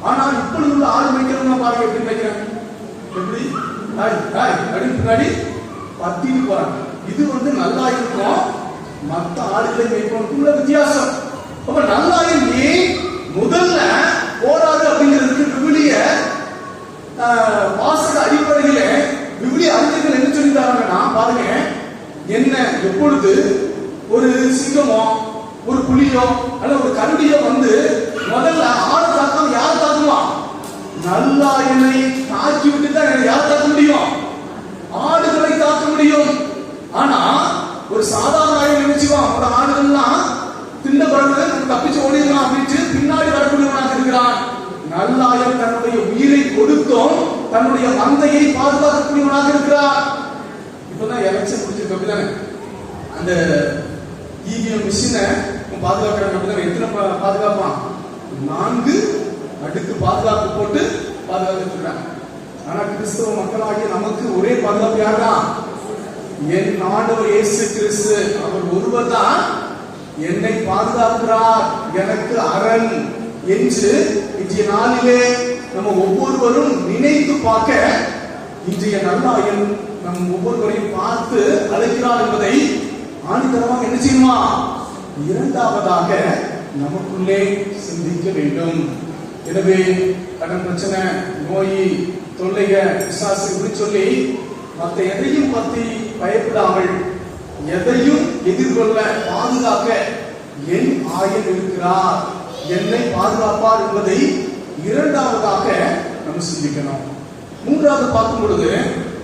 ஆனால் இப்பொழுது உள்ள ஆடு மேய்க்கிறவங்க பாருங்க எப்படி மேய்க்கிறாங்க, எப்படி அப்படின்னு பின்னாடி பத்திட்டு போறாங்க. இது நல்ல ஆயனுக்கும் மற்ற ஆடுகளை மேய்ப்பவனுக்கும் உள்ள வித்தியாசம். அப்ப நல்ல ஆயன் ஏன் முதல்ல போராடு அப்படிங்கிறதுக்கு விவிலிய வாசக அடிப்படையில விவிலிய அறிஞர்கள் என்ன சொல்லிட்டாங்கன்னா பாருங்க, என்ன எப்பொழுது ஒரு சிங்கமோ ஒரு புலியோ அல்ல ஒரு கரடியோ வந்து முதல்ல ஆடு தாக்காம யார் தாக்குவான்? நல்லாயனை தாக்கி விட்டு தான் யார் தாக்க முடியும்? ஆடுகளை தாக்க முடியும். ஆனா ஒரு சாதாரண ஆயன் நமக்கு தப்பிச்சு ஓடிடலாம் அப்படின்ட்டு பின்னாடி வரக்கூடியவனாக இருக்கிறான். நல்லாயன் தன்னுடைய உயிரை கொடுத்தும் தன்னுடைய மந்தையை பாதுகாக்கக்கூடியவனாக இருக்கிறார். இப்பதான் எலெக்ஷன் முடிச்சிருக்க அப்படிதானே, அந்த இவிஎம் மிஷினை பாதுகாக்கிறாங்க அப்படிதானே. எத்தனை பாதுகாப்பான்? 4 அடுக்கு பாதுகாப்பு போட்டு பாதுகாத்துக்கிறாங்க. ஆனா கிறிஸ்தவ மக்களாகிய நமக்கு ஒரே பாதுகாப்பு யார்தான்? என் ஆண்டவர் இயேசு கிறிஸ்து. அவர் ஒருவர் தான் என்னை பாதுகாக்கிறார், எனக்கு அரண் என்று இன்றைய நாளிலே நம்ம ஒவ்வொருவரும் நினைத்து பார்க்க இன்றைய நல்லாயன் நம் ஒவ்வொருவரையும் பார்த்து அழைக்கிறார் என்பதை ஆணித்தரமாக என்ன செய்யுமா? இரண்டாவதாக நமக்குள்ளே சிந்திக்க வேண்டும். எனவே கடன் பிரச்சனை, நோய், தொல்லைக, பிசாசு இப்படி சொல்லி மற்ற எதையும் பற்றி பயப்படாமல் எதையும் எதிர்கொள்ள பாதுகாக்க என் ஆயன் இருக்கிறார், என்னை பாதுகாப்பார் என்பதை இரண்டாவதாக நம்ம சிந்திக்கணும். மூன்றாவது பார்க்கும் பொழுது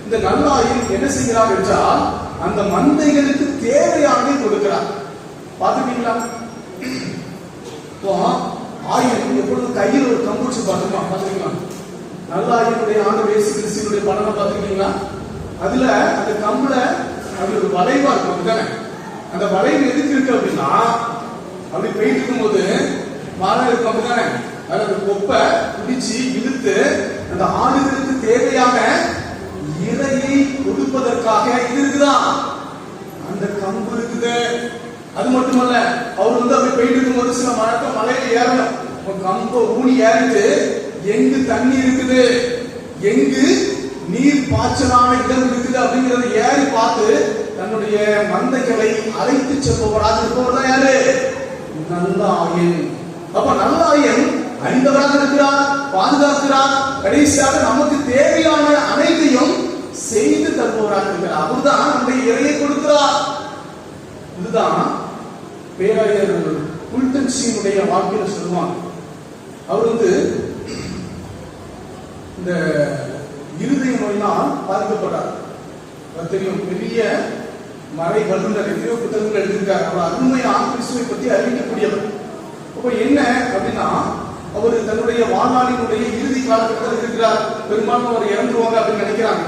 இந்த நல்லாயன் என்ன செய்கிறார் என்றால் அந்த மந்தைகளுக்கு தேவையானதை கொடுக்கிறார். பார்த்துட்டீங்களா? ஆயன் எப்பொழுதும் கையில் ஒரு கம்பூச்சு பார்த்துக்கலாம். நல்லாயனுடைய ஆண்டவர் இயேசு கிறிஸ்துவினுடைய படத்தை பார்த்துருக்கீங்களா? அதுல அந்த கம்புல அது ஒரு வளைவா இருக்கும் தானே. அந்த வளைவு எதுக்கு இருக்கு அப்படின்னா, அப்படி போயிட்டு இருக்கும்போது மரம் இருக்கும் அப்படிதானே, அதுல அந்த கொப்பை பிடிச்சி இழுத்து அந்த ஆடுகளுக்கு தேவையான இறையை கொடுப்பதற்காக இது இருக்குதான் அந்த கம்பு இருக்குது. அது மட்டுமல்ல, அவர் அப்படி போயிட்டு இருக்கும்போது சில மலையில ஏறணும், கம்பை ஊனி ஏறிட்டு எங்கு தண்ணி இருக்குது, எங்கு நீர் பாய்ச்சலான இடம் இருக்குது அப்படிங்கறத ஏறி பார்த்து தன்னுடைய மந்தைகளை அழைத்து செல்பவராக இருப்பவர் தான் யாரு? நல்லாயன். அப்ப நல்லாயன் அறிந்தவராக இருக்கிறார், பாதுகாக்கிறார், கடைசியாக நமக்கு தேவையான அனைத்தையும் செய்து தருபவராக இருக்கிறார். அவர்தான் நம்முடைய இறையை கொடுக்கிறார். இதுதான் பேராயர் குல்டன்சியினுடைய வாழ்க்கையில சொல்லுவாங்க. அவர் இந்த இருதய நோயினால் பாதிக்கப்பட்டார். தெரியும், பெரிய மறை வல்லுநர், எத்தனையோ புத்தகங்கள் எழுதியிருக்கார். அவர் அருமையா கிறிஸ்துவை பற்றி அறிவிக்கக்கூடியவர். அப்ப என்ன அப்படின்னா, அவர் தன்னுடைய வாழ்நாளினுடைய இறுதி காலகட்டத்தில் இருக்கிறார். பெரும்பாலும் அவர் இறந்துருவாங்க அப்படின்னு நினைக்கிறாங்க.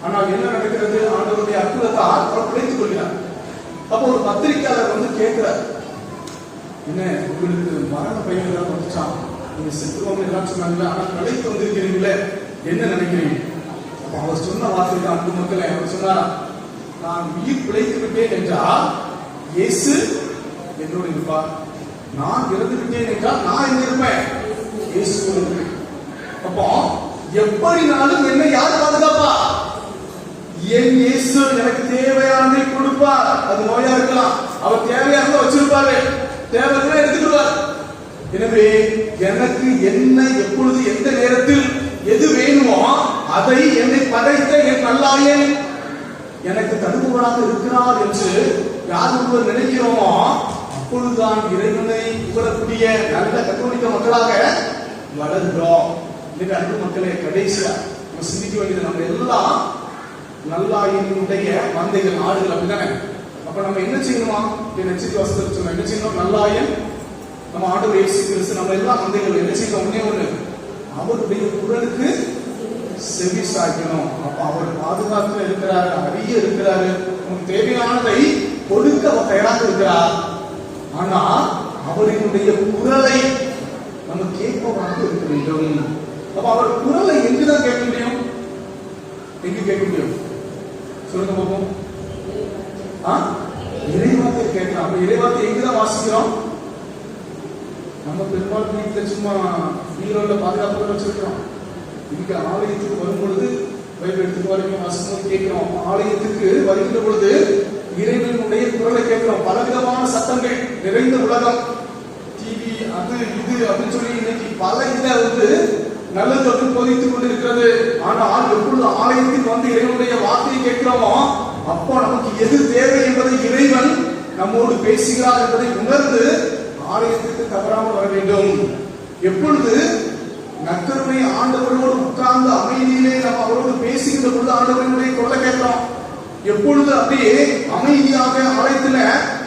ஆனால் என்ன நடக்கிறது? ஆண்டவருடைய அற்புதத்தால் அவர் பிழைத்துக் கொள்கிறார். அப்போ ஒரு பத்திரிகையாளர் கேட்கிறார், என்ன உங்களுக்கு மரண பையன் எல்லாம் வந்துச்சான், நீங்க செத்துருவாங்க எல்லாம் சொன்னாங்களே, ஆனால் பிழைத்து வந்திருக்கிறீங்களே, என்ன நினைக்கிறீங்க? அப்ப அவர் சொன்ன வார்த்தை அன்பு மக்களை, அவர் சொன்னார், நான் உயிர் பிழைத்து விட்டேன் என்றால் இயேசு என்னோடு இருப்பார், நான் இறந்து விட்டேன் என்றால் நான் எங்க இருப்பேன்? இயேசு இருப்பேன். அப்போ எப்படினாலும் என்னை யார் பாதுகாப்பா? என் இயேசு எனக்கு தேவையானதை கொடுப்பார். அது நோயா இருக்கலாம், அவர் தேவையானதை வச்சிருப்பாரு, தேவையான எடுத்துக்குவார். எனவே எனக்கு என்ன எப்பொழுது எந்த நேரத்தில் எது வேணுமோ அதை என்னை படைத்த என் நல்லாயன் எனக்கு தருபவராக இருக்கிறார் என்று யார் ஒருவர் நினைக்கிறோமோ அப்பொழுதுதான் இறைவனை புகழக்கூடிய நல்ல கத்தோலிக்க மக்களாக வளர்கிறோம். இன்னைக்கு அன்பு மக்களே, கடைசியா நம்ம சிந்திக்க வேண்டியது, நம்ம எல்லாம் நல்லாயனுடைய மந்தைகள், ஆடுகள் அப்படிதானே. அப்ப நம்ம என்ன செய்யணுமா? நட்சத்திர வசனத்தில் சொன்ன என்ன செய்யணும்? நல்லாயன் நம்ம ஆண்டவர் இயேசு கிறிஸ்து, நம்ம எல்லாம் மந்தைகள் என்ன செய்யணும்? ஒண்ணு அவருடைய குரலுக்கு செவி சாய்க்கணும். அப்ப அவர் பாதுகாக்க இருக்கிறாரு, அறிய இருக்கிறாரு, நமக்கு தேவையானதை கொடுக்க அவர் தயாராக இருக்கிறார். ஆனா அவரினுடைய குரலை நம்ம கேட்பவராக இருக்க வேண்டும். அப்ப அவர் குரலை எங்குதான் கேட்க முடியும்? எங்க கேட்க முடியும்? சொல்லுங்க பார்ப்போம். இறைவார்த்தை கேட்கலாம். அப்ப இறைவார்த்தை எங்குதான் வாசிக்கிறோம்? நம்ம பெரும்பாலும் வீட்டில் சும்மா வீரோட பாதுகாப்பு வச்சிருக்கிறோம். இன்னைக்கு ஆலயத்துக்கு வரும் பொழுது பைபிள் எடுத்துக்கு வரைக்கும் வாசிக்கும் கேட்கிறோம். ஆலயத்துக்கு வருகின்ற பொழுது இறைவனுடைய குரலை கேட்கிறோம். பலவிதமான சத்தங்கள் நிறைந்த உலகம், டிவி, அது இது அப்படின்னு சொல்லி இன்னைக்கு பல இதை நல்லது போதித்துக் கொண்டிருக்கிறது. ஆனால் எப்பொழுது ஆலயத்துக்கு வந்து இறைவனுடைய வார்த்தையை கேட்கிறோமோ அப்போ நமக்கு எது தேவை என்பதை இறைவன் நம்மோடு பேசுகிறார் என்பதை உணர்ந்து ஆலயத்துக்கு தவறாமல் வர வேண்டும். எப்பொழுது நற்கருணை ஆண்டவரோடு உட்கார்ந்து அமைதியிலே நம்ம அவரோடு பேசுகின்ற பொழுது ஆண்டவருடைய குரலை கேட்கிறோம். எப்பொழுது அப்படியே அமைதியாக ஆலயத்துல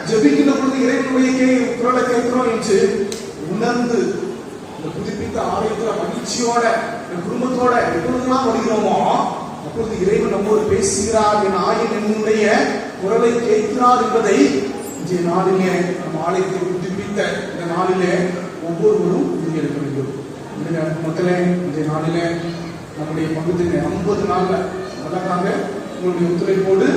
ஜெபிக்கின்ற பொழுது இறைவனுடைய குரலை கேட்கிறோம் என்று உணர்ந்து இந்த புதுப்பித்த ஆலயத்துல மகிழ்ச்சியோட என் குடும்பத்தோட எப்பொழுதெல்லாம் வருகிறோமோ அப்பொழுது இறைவன் நம்மோடு பேசுகிறார், என் ஆயன் என்னுடைய குரலை கேட்கிறார் என்பதை இன்றைய நாளிலே நம் ஆலயத்தை புதுப்பித்த இந்த நாளிலே ஒவ்வொருவரும் உறுதியெடுக்க வேண்டும். மக்களே, இன்றைய நாளிலே நம்முடைய பகுதியிலே 50 நாள்ல அழகாக உங்களுடைய ஒத்துழைப்போடு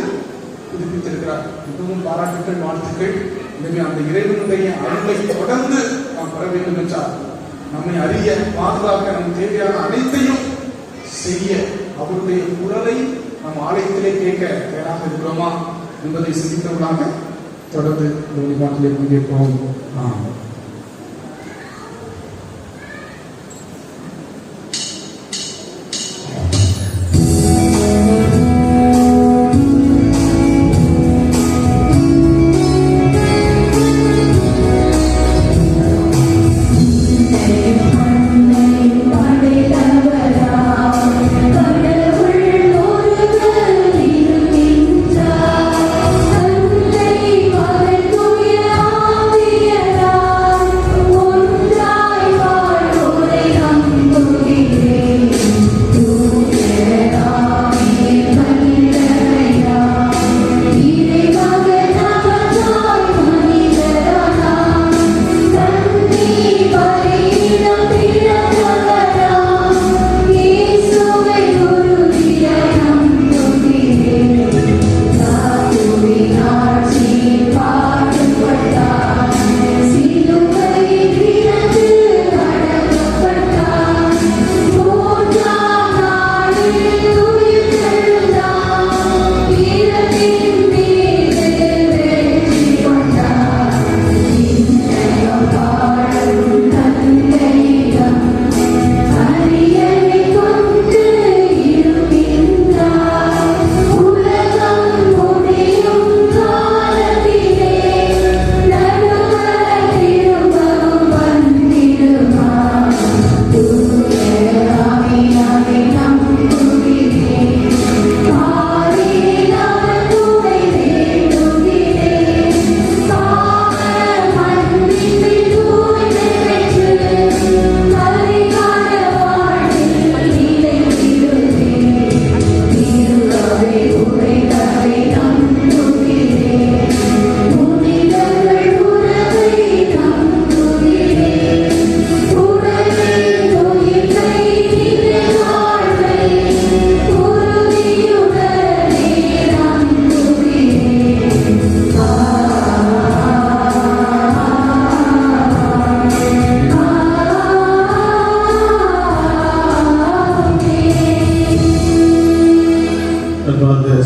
புதுப்பித்திருக்கிறார். மிகவும் பாராட்டுக்கள், வாழ்த்துக்கள். எனவே அந்த இறைவனுடைய அருளை தொடர்ந்து நாம் பெற வேண்டும் என்றால் நம்மை அறிய, பாதுகாக்க, நமக்கு தேவையான அனைத்தையும் செய்ய அவருடைய குரலை நம் ஆலயத்திலே கேட்க தயாராக இருக்கிறோமா என்பதை சிந்தித்தவர்களாக தொடர்ந்து இந்த வழிபாட்டிலே பங்கேற்போம்.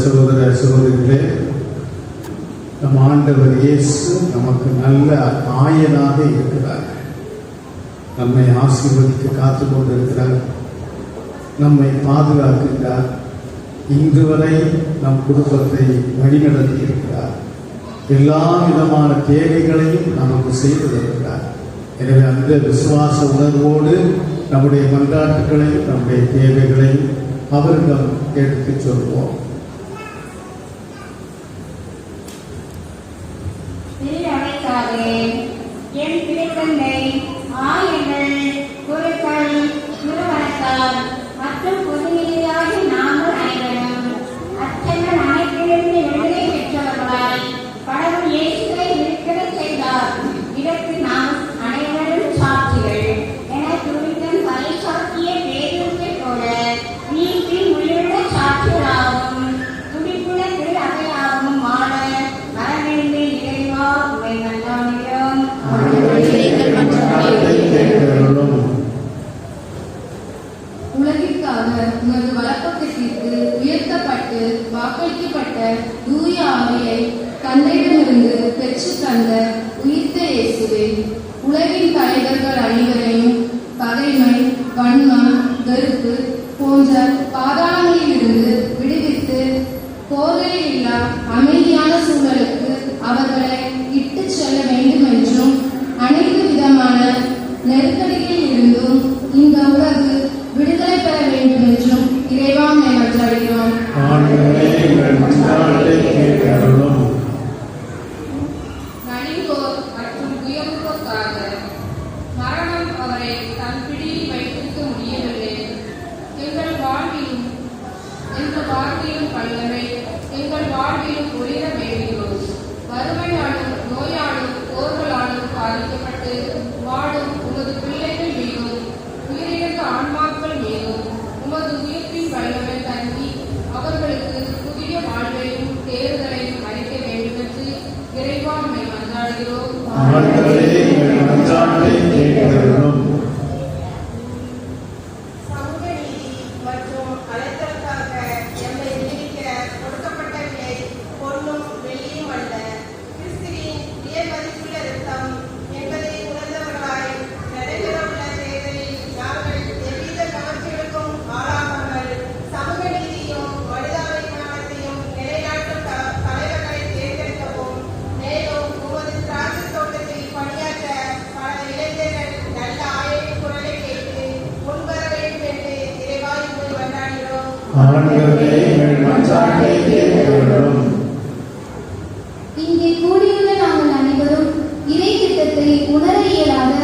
சகோதர சகோதரிகளே, நம் ஆண்டவர் இயேசு நமக்கு நல்ல ஆயனாக இருக்கிறார். நம்மை ஆசீர்வதிக்க காத்து கொண்டிருக்கிறார், நம்மை பாதுகாக்கின்றார். இன்று வரை நம் குடும்பத்தை வழிநடத்தி இருக்கிறார். எல்லா விதமான தேவைகளையும் நமக்கு செய்து வருகிறார். எனவே அந்த விசுவாச உணர்வோடு நம்முடைய மன்றாட்டுகளையும் நம்முடைய தேவைகளையும் அவரிடம் எடுத்துச் சொல்வோம். என் பிள்ளைத்தந்தை, ஆயர்கள், குருக்கள், நிறுவனத்தார் மற்றும் பொதுநிலையாகி நாங்கள் அனைவரும் அச்சங்கள் அனைத்திலிருந்து விடுதலை பெற்றவர்களாய் கடவுள் இயேசுவை இருக்கிறச் செய்தார். இதற்கு நாம் அனைவரும் சாட்சிகள் என துரிதன் பறைசாற்றிய பேருந்தை போல வீட்டில் உயிருள்ள சாட்சிகளாகவும் துடிப்புள்ள திரு அவையாகவும் வாழ வரவேண்டு இறைவா உமை நல்லாகிறோம். உலகிற்காக உமது வலப்பக்கத்திற்கு உயர்த்தப்பட்டு வாக்களிக்கப்பட்ட தூய ஆவியை தந்தையிடமிருந்து பெற்று தந்த உயிர்த்த இயேசுவே, உலகின் தலைவர்கள் அனைவரையும் பகைமை, வன்மம், வெறுப்பு போன்ற பாதாளங்களிலிருந்து விடுவித்து போதையில்லா அமைதியான சூழலுக்கு அவர்களை இட்டுச் செல்ல வேண்டும் என்றும் அனைத்து விதமான நெருக்கடிகளில் இருந்தும் இந்த உலகு விடுதலை பெற வேண்டும் என்றும் இறைவா மன்றாடுகிறோம். நலிந்தோர், இந்த வார்த்தையின் வல்லமை எங்கள் வாழ்விலும் ஒளிர வேண்டுகிறோம். வறுமையாலும் நோயாலும் போர்களாலும் பாதிக்கப்பட்டு வாடும் உமது பிள்ளைகள் மீதும் உயிரிழந்த ஆன்மாக்கள் மீதும் உமது உயிர்ப்பின் வல்லமை தங்கி அவர்களுக்கு புதிய வாழ்வையும் தேர்தலையும் அளிக்க வேண்டுமென்று இறைவா உம்மை மன்றாடுகிறோம். ஆண்டவரே, எங்கள் மன்றாட்டை கேட்டருளும். சமூக நீதி மற்றும் அழைத்தலுக்காக எம்மை விடுவிக்க கொடுக்கப்பட்ட விலை பொன்னும் வெள்ளியும் அல்ல, கிறிஸ்துவின் உயர் மதிப்புள்ள இரத்தம் என்பதை உணர்ந்தவர்களாய் நடைபெறவுள்ள தேர்தலில் நாங்கள் எவ்வித கவர்ச்சிகளுக்கும் ஆளாகாமல் சமூக நீதியும் மனிதாபிமானத்தையும் நிலைநாட்டும் தலைவர்களை தேர்ந்தெடுக்கவும், மேலும் உமது திராட்சை தோட்டத்தில் பணியாற்ற பல இளைஞர்கள் நல்ல ஆயரின் குரலை கேட்டு முன்வர வேண்டும் என்று இறைவாய் உம்மை மன்றாடுகிறோம். ஆண்டவரே, எங்கள் மன்றாட்டை கேட்டருளும். இங்கே கூடியுள்ள நாங்கள் அனைவரும் இறை திட்டத்தை உணர இயலாத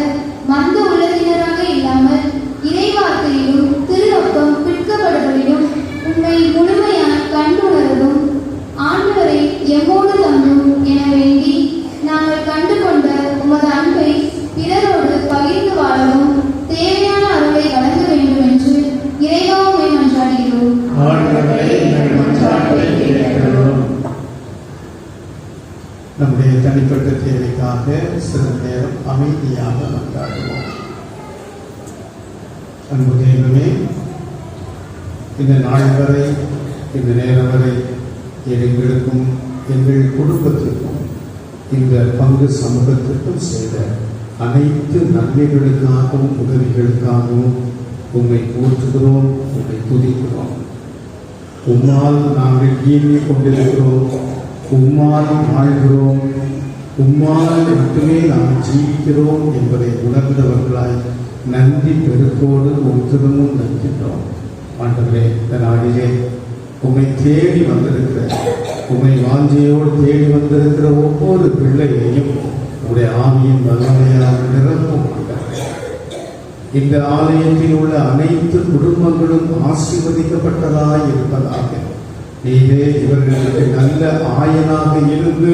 மந்த உலகினராக இல்லாமல் இறைவார்த்தையிலும் திருநோக்கம் பிற்கப்படுதலிலும் உண்மை முழுமையாய் கண்டுணரவும் ஆண்டவரை எம்மோடு தங்கும் என வேண்டி நாங்கள் கண்டுகொண்ட உமது அன்பை பிறரோடு பகிர்ந்து வாழவும் தேவையான அருளை வழங்க வேண்டும் என்று இறைவாவை மன்றாடுகிறோம். ஆண்டவரே, எங்கள் மன்றாட்டை கேட்டருளும். நம்முடைய தனிப்பட்ட தேவைக்காக சிறிது நேரம் அமைதியாக மன்றாடுவோம். அன்பு தெய்வமே, இந்த நாள் வரை, இந்த நேரம் வரை எங்களுக்கும் எங்கள் குடும்பத்திற்கும் இந்த பங்கு சமூகத்திற்கும் செய்த அனைத்து நன்மைகளுக்காகவும் உதவிகளுக்காகவும் உம்மை போற்றுகிறோம், உம்மை துதிக்கிறோம். உம்மால் நாங்கள் இயங்கிக் கொண்டிருக்கிறோம், உம்மால் வாழ்கிறோம், உம்மால் மட்டுமே நாம் ஜீவிக்கிறோம் என்பதை உணர்ந்தவர்களாய் நன்றி பெருக்கோடு ஒருத்தரும் நிற்கின்றோம். ஆண்டவரே, இந்த நாளிலே உம்மை தேடி வந்திருக்கிற, உம்மை வாஞ்சையோடு தேடி வந்திருக்கிற ஒவ்வொரு பிள்ளையையும் உடைய ஆவியின் வல்லமையாக நிரப்பும். இந்த ஆலயத்தில் உள்ள அனைத்து குடும்பங்களும் ஆசீர்வதிக்கப்பட்டதாய் இருப்பதாக நீரே இவர்களுக்கு நல்ல ஆயனாக இருந்து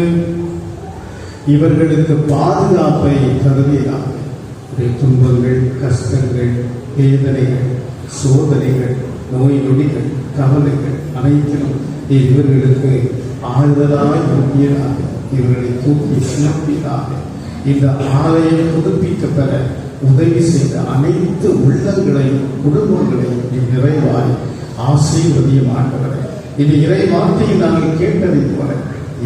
இவர்களுக்கு பாதுகாப்பை தருவீராக. துன்பங்கள், கஷ்டங்கள், வேதனைகள், சோதனைகள், நோய் நொடிகள், கவலைகள் அனைத்திலும் இவர்களுக்கு ஆறுதலாய் இருப்பீராக. இவர்களை தூக்கி சுமப்பீராக. இந்த ஆலயம் புதுப்பிக்கப்பெற உதவி செய்த அனைத்து உள்ளங்களையும் குடும்பங்களையும் நிறைவாய் ஆசீர்வதியும் ஆண்டவரே. இந்த இறை வார்த்தையை நாங்கள் கேட்டதை போல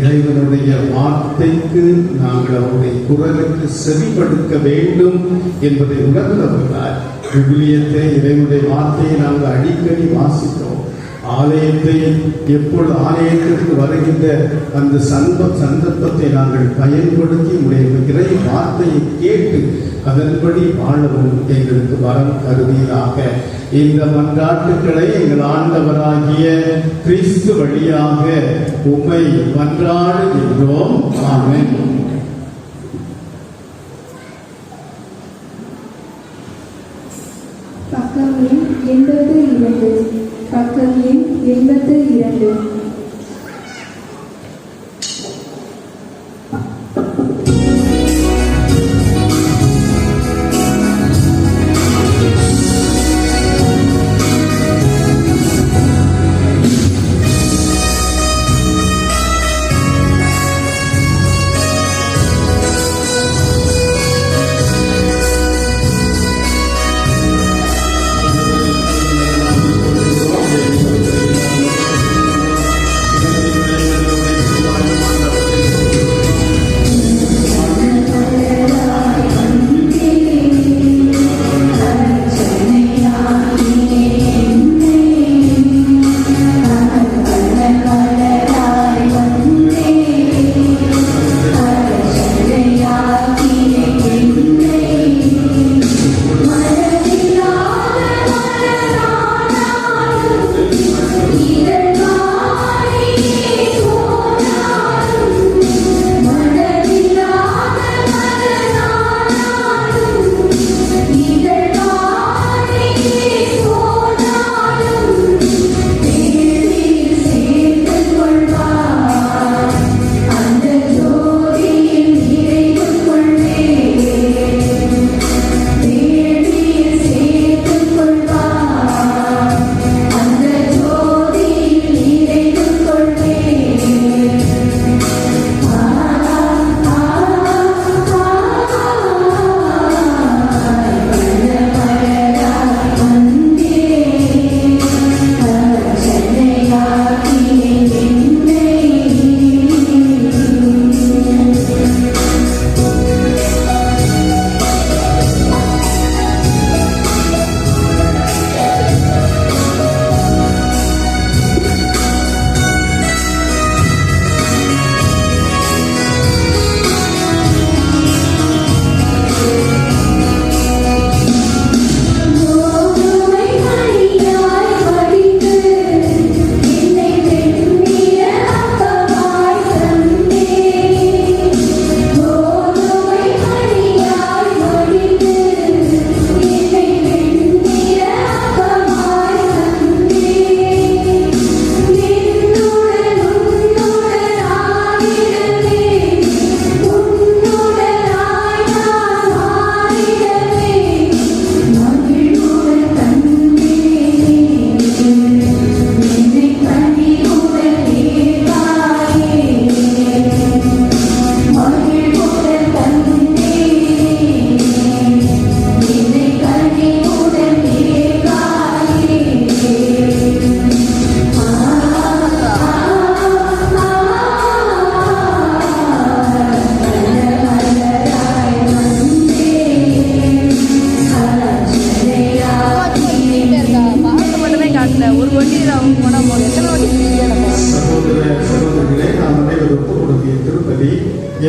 இறைவனுடைய வார்த்தைக்கு நாங்கள் அவருடைய குரலுக்கு செவிமடுக்க வேண்டும் என்பதை உணர்ந்தவர்களால் விவிலியத்தை, இறைவனுடைய வார்த்தையை நாங்கள் அடிக்கடி வாசித்தோம். ஆலயத்தை எப்பொழுது ஆலயத்திற்கு வருகின்ற அந்த சந்தர்ப்பத்தை நாங்கள் பயன்படுத்தி உடைய இறை வார்த்தையை கேட்டு அதன்படி வாழவும் எங்களுக்கு வரம் கருதியதாக. இந்த மன்றாட்டுக்களை எங்கள் ஆண்டவராகிய கிறிஸ்து வழியாக உம்மை மன்றாடுகின்றோம். ஆமென். பக்கம் எண் 82. பக்கம் எண் 82.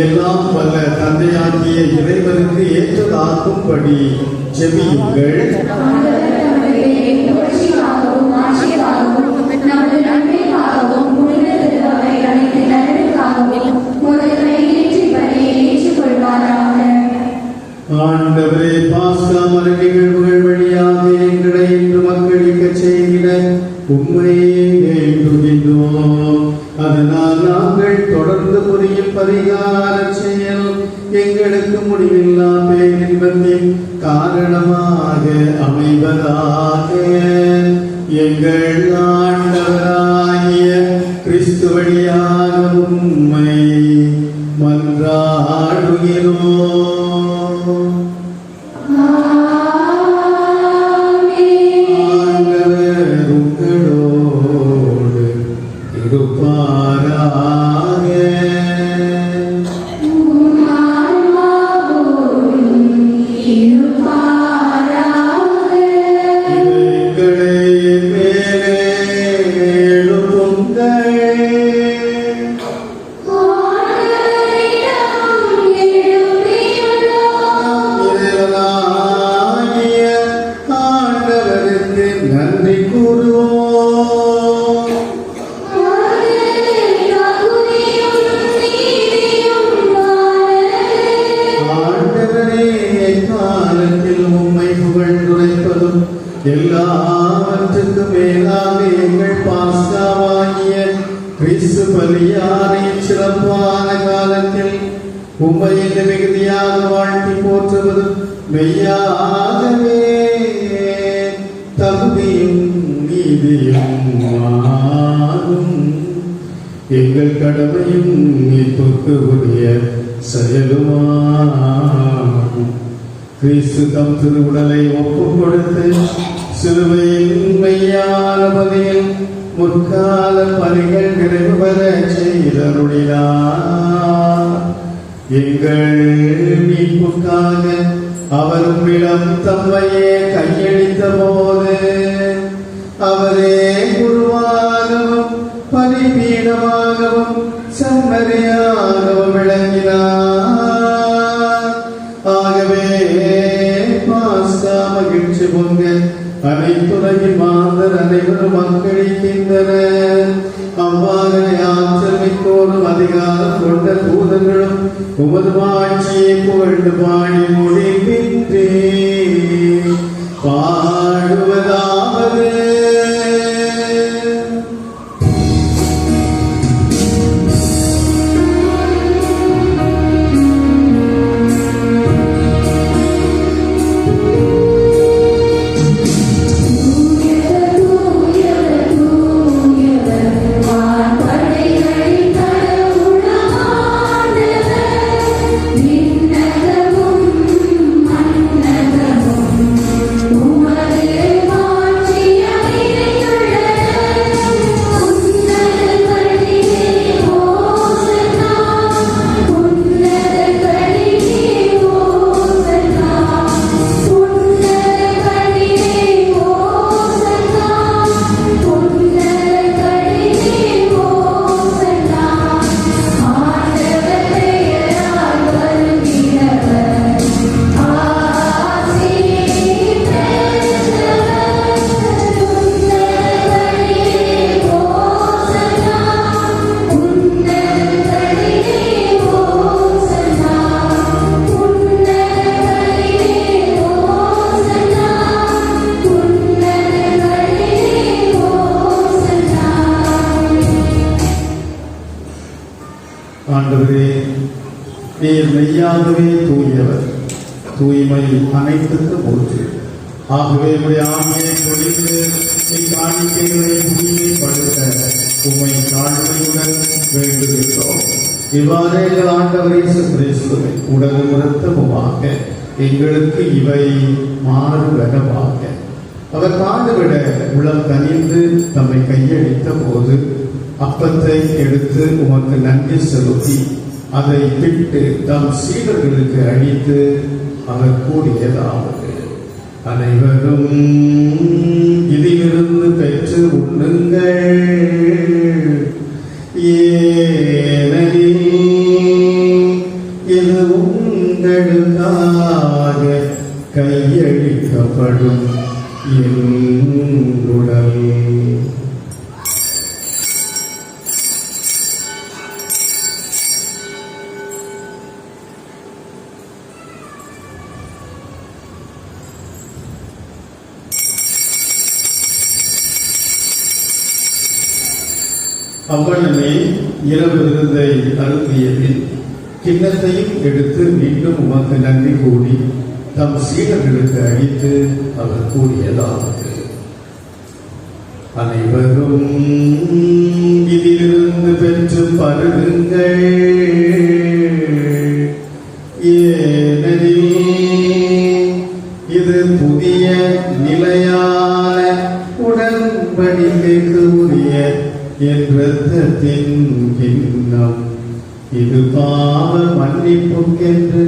எல்லாம் வல்ல தந்தையாகிய இறைவனுக்கு ஏற்றதாகும்படி ஜெபியுங்கள். ஆண்டவரே, பாஸ்கா மர நிகழ்வுகள் வழியாக எங்களை இன்று மக்களிக்க செய்கிற உண்மையை வேண்டுகின்றோம். அதனால் நாங்கள் தொடர்ந்து புரியும் பரிகார செயல் எங்களுக்கு முடிவில்லா பேரின்பத்தின் காரணமாக அமைவதாக. எங்கள் ஆண்டவராகிய கிறிஸ்து வழியாக உம்மை மன்றாடுகிறோம். எல்லாவற்றுக்கும் மேலாக எங்கள் பாஸ்காவாகிய கிறிஸ்து பலியாரின் சிறப்பான காலத்தில் உம்மை மிகுதியாக வாழ்த்தி போற்றுவது மெய்யாகவே தகுதியும் நீதியும் ஆகும். எங்கள் கடமையும் மீட்புக்கு உரிய செயலுமாகும். கிறிஸ்து தம் திருவுடலை ஒப்புக் கொடுத்து சிலுவையின் மெய்யான பலியில் முற்கால பணிகள் நிறைவு பெற செய்தருளினார். எங்கள் மீட்புக்காக அவர் உம்மிடம் தம்மையே கையளித்த போது அவரே குருவாகவும் பலிபீடமாகவும் செம்மறியாகவும் விளங்கினார். ஆகவே பாஸ்கா மகிழ்ச்சி பொங்க அனைத்துலகின் மாந்தர் அனைவரும் மக்களிக்கின்றனர். அவ்வாறு ஆற்றல் மிக்கோரும் அதிகாரம் கொண்ட தூதர்களும் உமது ஆட்சியை புகழ்ந்து பாடி முடிக்கின்றே பாடுவதாவது. ஆண்டவரே, நீர் மெய்யாகவே தூயவர், தூய்மை அனைத்துக்கும் ஊற்று. ஆகவே ஆமையை பொழிந்து இக்காணிக்கைகளை தூய்மைப்படுத்த உம்மை தாழ்மையுடன் வேண்டுகின்றோம். இவ்வாறு எங்கள் ஆண்டவர் இயேசு கிறிஸ்துவை உடலும் இரத்தமுமாக எங்களுக்கு இவை மாறுவனவாக. அவர் பாடுவிட உளம் கனிந்து தம்மை கையளித்த போது அப்பத்தை எடுத்து உமக்கு நன்றி செலுத்தி அதை பிட்டு தம் சீடர்களுக்கு அளித்து அவர் கூறியதாவது: அனைவரும் இதிலிருந்து பெற்று உண்ணுங்கள், ஏனெனில் அவ்வளமே இரவு விருந்தை அருந்திய பின் கிண்ணத்தையும் எடுத்து மீண்டும் உமக்கு நன்றி கூறி தம் சீடர்களுக்கு அளித்து அவர் கூறியதாவது: அனைவரும் இதிலிருந்து பெற்று பருகுங்கள், ஏனெனில் இது புதிய நிலையான உடன்படிக்கைக்கு உரிய என் இரத்தத்தின் கிண்ணம். இது பாவ மன்னிப்புக்கென்று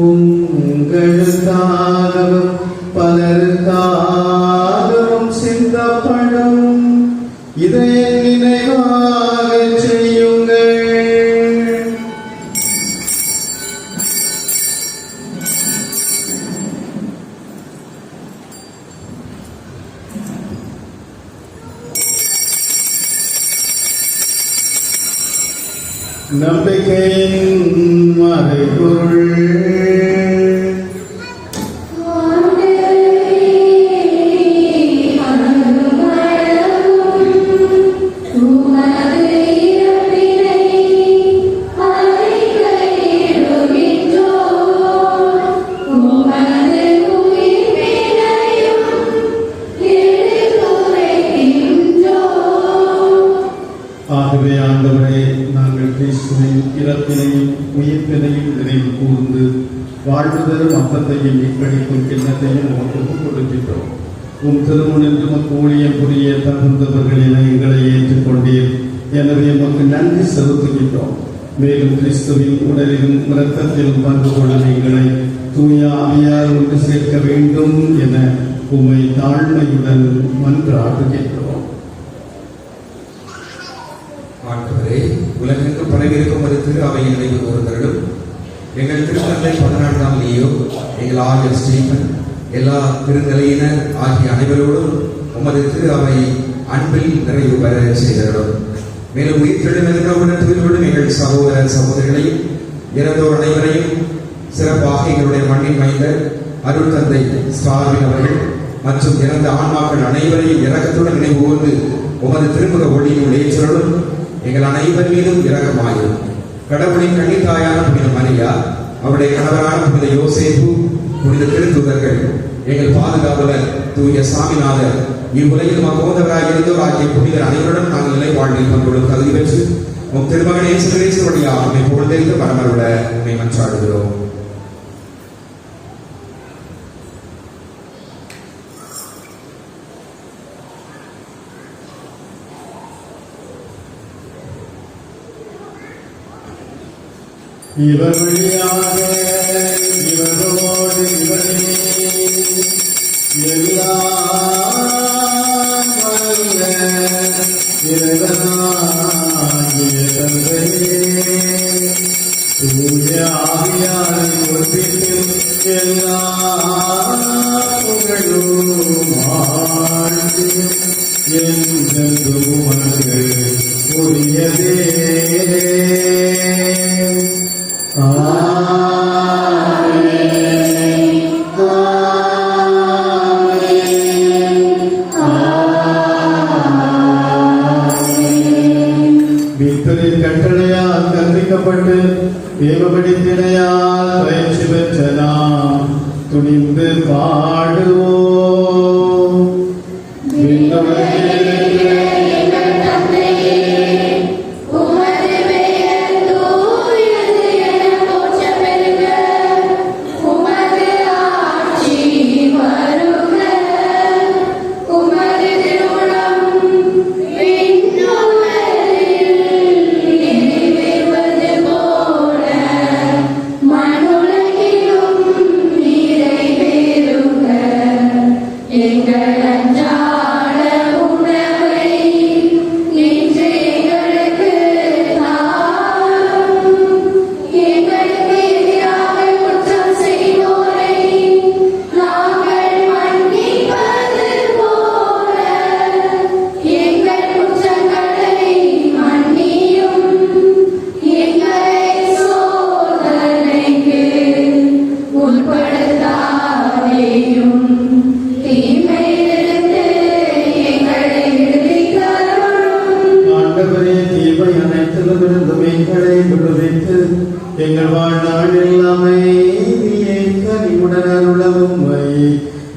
உங்களுக்காகவும் பலருக்காகவும் சிந்தப்படும். இதை நினைவாக செய்யுங்கள். நம்பிக்கையின் மறைபொருள். ஆகவே ஆண்டவரே, நாங்கள் கிறிஸ்துவின் இறப்பினையும் உயிர்ப்பினையும் நினைவு கூர்ந்து வாழ்வு தரும் அப்பத்தையும் மீட்பளிக்கும் கிண்ணத்தையும் உமக்கு கொடுக்கின்றோம். உம் திருமணம் உமக்கு ஊழியம் புரிய தகுந்தவர்கள் என எங்களை ஏற்றுக்கொண்டீர். எனவே உமக்கு நன்றி செலுத்துகின்றோம். மேலும் கிறிஸ்துவின் உடலிலும் இரத்தத்திலும் பங்கு கொள்ளும் எங்களை தூய ஆவியார் ஒன்று சேர்க்க வேண்டும் என உம்மை தாழ்மையுடன் மன்றாடுகின்றோம். ஆண்டவரே, உலகெங்கும் பரவியிருக்கும் ஒரு திரு அவையை நினைவு கூர்ந்தருளும். எங்கள் திருத்தந்தை 14ஆம் லியோ, எங்கள் ஆயர் ஸ்டீபன், எல்லா திருநிலையினர் ஆகிய அனைவரோடும் உமது திரு அவை அன்பில் நிறைவு பெற செய்தருளும். மேலும் உயிர்த்தெழுந்தவுடன் துயில்விடும் எங்கள் சகோதர சகோதரிகளையும் இறந்தோர் அனைவரையும், சிறப்பாக எங்களுடைய மண்ணின் மைந்தர் அருள் தந்தை ஸ்டாலின் அவர்கள் மற்றும் இறந்த ஆன்மாக்கள் அனைவரையும் இரக்கத்துடன் நினைவு கூர்ந்து உமது திருமுக ஒளியில் ஏற்றருளும். எங்கள் அனைவர் மீதும் இரக்கமாயும். கடவுளின் கன்னித்தாயான புனித மரியா, அவருடைய கணவரான புனித யோசேப்பு, புனித திருத்தூதர்கள், எங்கள் பாதுகாவலர் தூய சாமிநாதர், இவ்வுலகில் மகோதவராக இருந்தோர் ஆகிய புனிதர் அனைவருடன் நாங்கள் நிலை வாழ்வில் பங்கொள்ளும் தகுதி பெற்று உம் திருமகன் இயேசு கிறிஸ்து வழியாக உம்மை புகழ்ந்தெழுந்து வரமருள உம்மை மன்றாடுகிறோம். இவர் வழியாக இவரோடு இவரே எல்லாம் வல்ல இறைவனாகிய தந்தையே, தூய ஆவியாரின் ஒன்றிலும் எல்லா புகழும் ஆட்சியும் என்றென்றும் உமக்கு உரியதே. மீட்பரின் கட்டளையால் கற்பிக்கப்பட்டு ஏவபடித்தினையால் பயிற்சி பெற்ற நாம் துணிந்து பாடுவோம். எங்கள் ஆண்டவரே, தீமை அனைத்திலுமிருந்தும் எங்களை விடுவித்து எங்கள் வாழ்நாளில் அமைதியை கனிவுடன் அருளவும்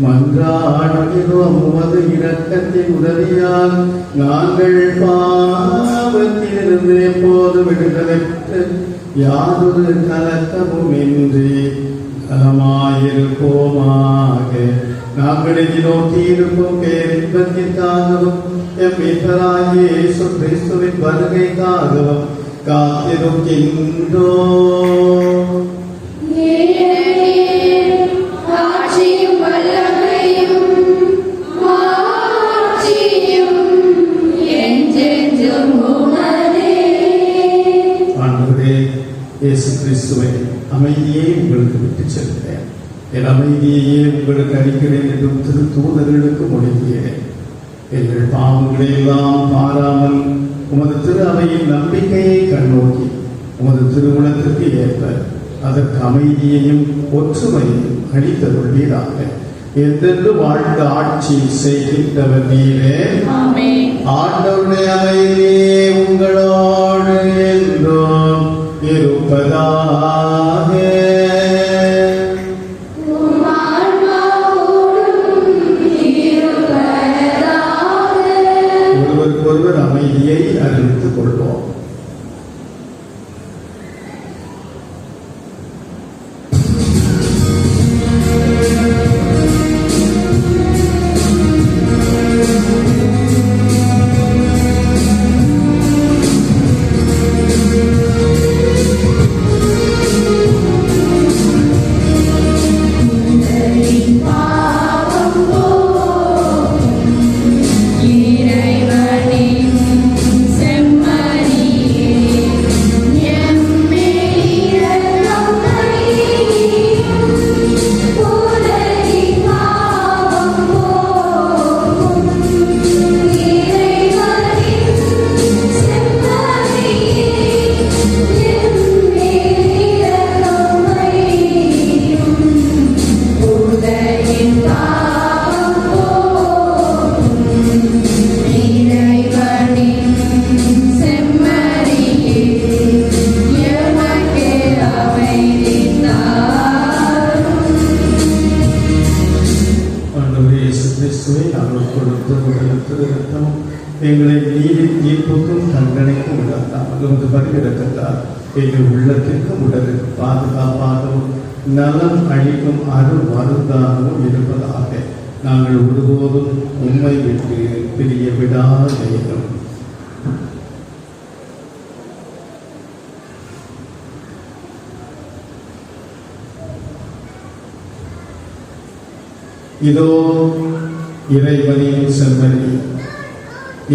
மன்றாடுகிறோம். உமது இரக்கத்தின் உதவியால் நாங்கள் பாவத்திலிருந்து எப்போது விடுதலை பெற்று யாதொரு கலக்கமும் இன்றி நலமாயிருப்போமாக. நாங்கள் இதை நோக்கி இருக்கும் பேரின்பத்திற்காகவும் எம் மீட்பராகிய இயேசு கிறிஸ்துவின் வருகைக்காகவும் காத்திருக்கின்றோம். ஆட்சியும் வல்லமையும் மாட்சியும் என்றென்றும் உமதே. ஆண்டவரே, இயேசு கிறிஸ்துவை அமைதியை உங்களுக்கு விட்டுச் செல்கிறேன், என் அமைதியையே உங்களுக்கு அளிக்கிறேன் என்றும் திருத்தூதர்களுக்கு மொழிகிறேன். எங்கள் பாவங்களை எல்லாம் பாராமல் உமது திரு அவையின் நம்பிக்கையை கண்ணோக்கி உமது திருவுளத்திற்கு ஏற்ப அதற்கு அமைதியையும் ஒற்றுமையையும் அளித்தருள்வீராக. என்றென்று வாழ்ந்த ஆட்சி செய்கின்றவர் நீரே. ஆண்டவருடைய அமைதியே உங்களோடு என்றும் இருப்பதாக. ஒருவருக்கொருவர் அமைதியை அறிவித்துக் கொள்வோம். எங்களை நீரின் தீர்ப்புக்கும் தண்டனைக்கும் உண்டாக்காமல் பரிவிடத்தால் எங்கள் உள்ளத்திற்கும் உடலுக்கு பாதுகாப்பாகவும் நலம் அளிக்கும் அருள் மருந்தாகவும் இருப்பதாக. நாங்கள் ஒருபோதும் உண்மை விட்டு பிரிய விடாதேயும். இதோ இறைவனின் செம்மறி,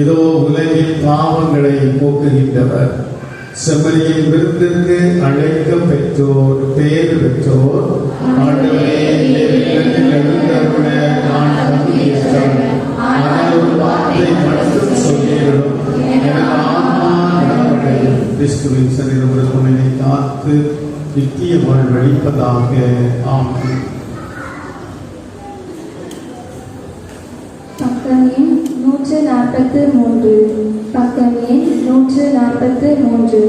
இதோ உலகின் பாவங்களை போக்குகின்றவர். செம்மறியின் விருந்திற்கு அழைக்க பெற்றோர் பேறு பெற்றோர். ஆண்டவரே, எழுந்தருள நான் தகுதியற்றவன். ஆனால் ஒரு வார்த்தை மட்டும் சொல்லிவிடும், எனது ஆன்மா நலமடையும். கிறிஸ்துவின் சரீரம் என்னை காத்து நித்திய வாழ்வழிப்பதாக. ஆமென். பக்கம் எண் 143. பக்கம் எண் 143.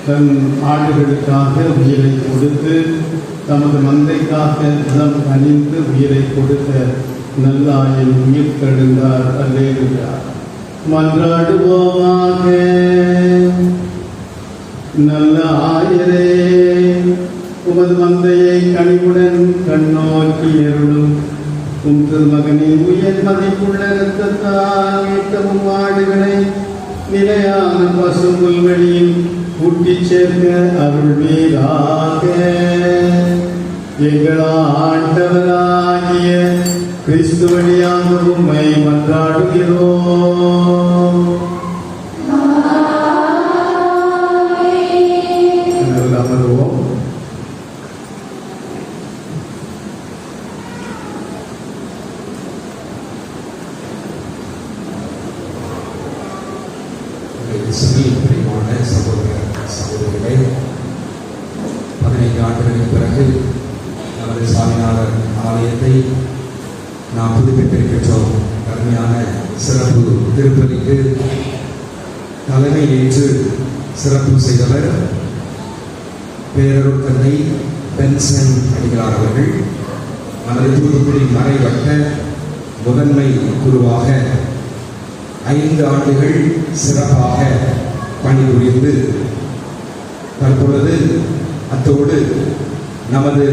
தன் ஆடுகளுக்காக உயிரை கொடுத்து தமது மந்தைக்காக நலம் அணிந்து உயிரை கொடுத்த நல்லாயின் உயிர் கெழுந்தார். அல்லேலூயா. மன்றாடுவோமாக. நல்ல ஆயரே, உமது மந்தையை கனிவுடன் கண்ணோக்கி அருளும். உம் திருமகனின் உயர் மதிப்புள்ள இரத்தத்தால் மீட்டவும் ஆடுகளை நிலையான பசும்புல்வெளியில் கூட்டிச் சேர்க்க அருள்வீராக. எங்கள் ஆண்டவராகிய கிறிஸ்து வழியாக உம்மை மன்றாடுகிறோம். அமர்வோம். பிரியமான சகோதர சகோதரிகளே, 15 ஆண்டுகளுக்கு பிறகு நமது சாமிநாதர் ஆலயத்தை நாம் புதுப்பித்திருக்கின்றோம். அருமையான சிறப்பு திருப்பலிக்கு தலைமை ஏற்று சிறப்பு செய்தவர் பேரருட் தந்தை பென்சன் அடிகளார் அவர்கள். நமது தூத்துக்குடி மறைவட்ட முதன்மை குருவாக 5 ஆண்டுகள் சிறப்பாக பணிபுரிந்து தற்பொழுது அத்தோடு நமது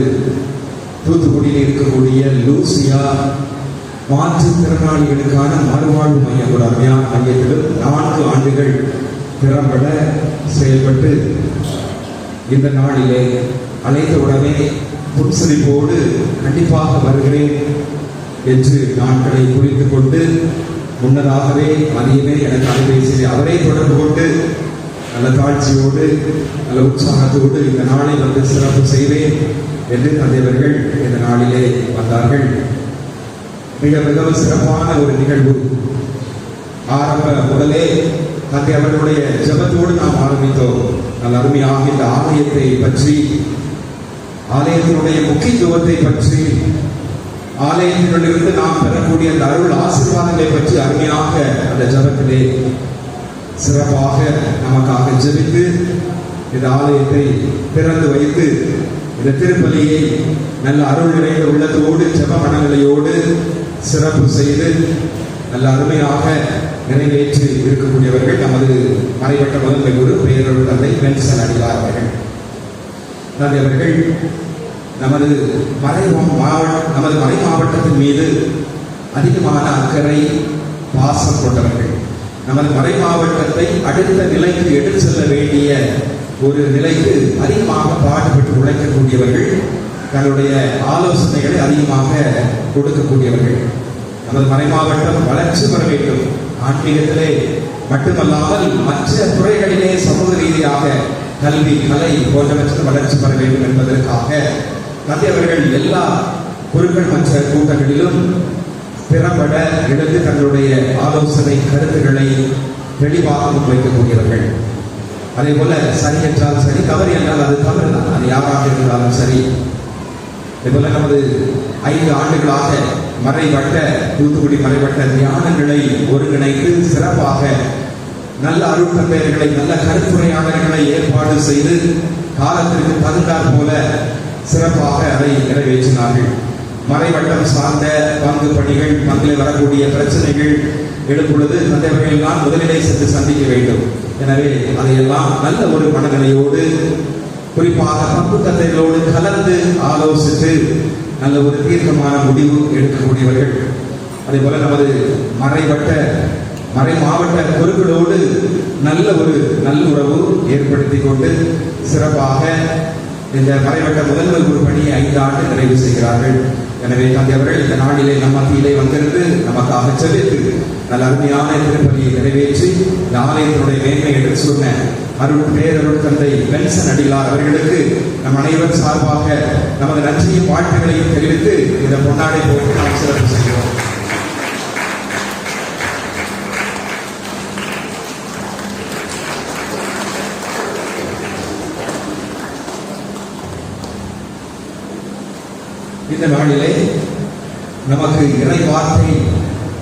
தூத்துக்குடியில் இருக்கக்கூடிய லூசியா மாற்றுத்திறனாளிகளுக்கான மறுவாழ்வு மையம் ஒரு அருமையான மையத்திலும் 4 ஆண்டுகள் திறம்பட செயல்பட்டு இந்த நாளிலே அழைத்த உடனே புன்சிரிப்போடு கண்டிப்பாக வருகிறேன் என்று நாட்களை குறித்து கொண்டு முன்னதாகவே மதியமே எனக்கு அலைபேசியில் அவரை தொடர்பு கொண்டு நல்ல தாழ்ச்சியோடு நல்ல உற்சாகத்தோடு இந்த நாளை வந்து சிறப்பு செய்வேன் என்று தந்தையவர்கள் இந்த நாளிலே வந்தார்கள். மிகவும் சிறப்பான ஒரு நிகழ்வு. ஆரம்ப முதலே தந்தை அவர்களுடைய ஜெபத்தோடு நாம் ஆரம்பித்தோம். நல்ல அருமையாக இந்த ஆலயத்தை பற்றி, ஆலயத்தினுடைய முக்கியத்துவத்தை பற்றி, ஆலயத்திலிருந்து நாம் பெறக்கூடிய அந்த அருள் ஆசீர்வாதங்களை பற்றி அருமையாக அந்த ஜெபத்திலே சிறப்பாக நமக்காக ஜெபித்து இந்த ஆலயத்தை திறந்து வைத்து இந்த திருப்பலியை நல்ல அருள் நிறைந்த உள்ளத்தோடு ஜெப மனநிலையோடு சிறப்பு செய்து நல்ல அருமையாக நிறைவேற்றி இருக்கக்கூடியவர்கள் நமது மறைவட்ட முதன்மை குரு பேரருட் தந்தை பென்சன் அடிகளார் அவர்கள். தந்தை அவர்கள் நமது மறை மாவட்டத்தின் மீது அதிகமான அக்கறை பாசம் கொண்டவர்கள். நமது மறை மாவட்டத்தை அடுத்த நிலைக்கு எடுத்து செல்ல வேண்டிய ஒரு நிலைக்கு அதிகமாக பாடுபட்டு உழைக்கக்கூடியவர்கள். தங்களுடைய ஆலோசனைகளை அதிகமாக கொடுக்கக்கூடியவர்கள். நமது மறை மாவட்டம் வளர்ச்சி பெற வேண்டும். ஆன்மீகத்திலே மட்டுமல்லாமல் மற்ற துறைகளிலே சமூக ரீதியாக கல்வி, கலை போன்றவற்றில் வளர்ச்சி பெற வேண்டும் என்பதற்காக தந்தை அவர்கள் எல்லா குருக்கள் மற்ற கூட்டங்களிலும் திறம்பட எழுந்து தங்களுடைய ஆலோசனை கருத்துக்களை தெளிவாக முன்வைக்கக்கூடியவர்கள். அதே போல சரி என்றால் சரி, தவறு என்றால் அது தவறு தான், அது யாராக இருந்தாலும் சரி. அதே போல நமது 5 ஆண்டுகளாக மறைவட்ட தூத்துக்குடி மறைவட்ட தியானங்களை ஒருங்கிணைத்து சிறப்பாக நல்ல அருள் தந்தையர்களை, நல்ல கருத்துரையாளர்களை ஏற்பாடு செய்து காலத்திற்கு தகுந்தாற் போல சிறப்பாக அதை நிறைவேற்றினார்கள். மறைவட்டம் சார்ந்த பங்கு பணிகள், பங்கில் வரக்கூடிய பிரச்சனைகள் எழும்பொழுது தந்தையர்கள் தான் முதலிலே சென்று சந்திக்க வேண்டும். எனவே அதையெல்லாம் நல்ல ஒரு மனநிலையோடு, குறிப்பாக பங்கு தந்தைகளோடு கலந்து ஆலோசித்து நல்ல ஒரு தீர்க்கமான முடிவு எடுக்கக்கூடியவர்கள். அதே போல நமது மறை மாவட்ட குருக்களோடு நல்ல ஒரு நல்லுறவு ஏற்படுத்தி கொண்டு சிறப்பாக இந்த மறைவட்ட முதன்மை குரு பணியை 5 ஆண்டு நிறைவு செய்கிறார்கள். எனவே தந்தை அவர்கள் இந்த நாளிலே நம் மத்தியிலே வந்திருந்து நமக்காக செலுத்து நல்ல அருமையான திருப்பலியை நிறைவேற்றி இந்த ஆலயத்தினுடைய மேன்மை என்று சொன்ன பேரருட் தந்தை பென்சன் அடிகளார் அவர்களுக்கு நம் அனைவர் சார்பாக நமது நன்றியும் வாழ்த்துக்களையும் தெரிவித்து இந்த பொன்னாடை போட்டு நாம் சிறப்பு செய்கிறோம். இந்த நாளிலே நமக்கு இறை வார்த்தை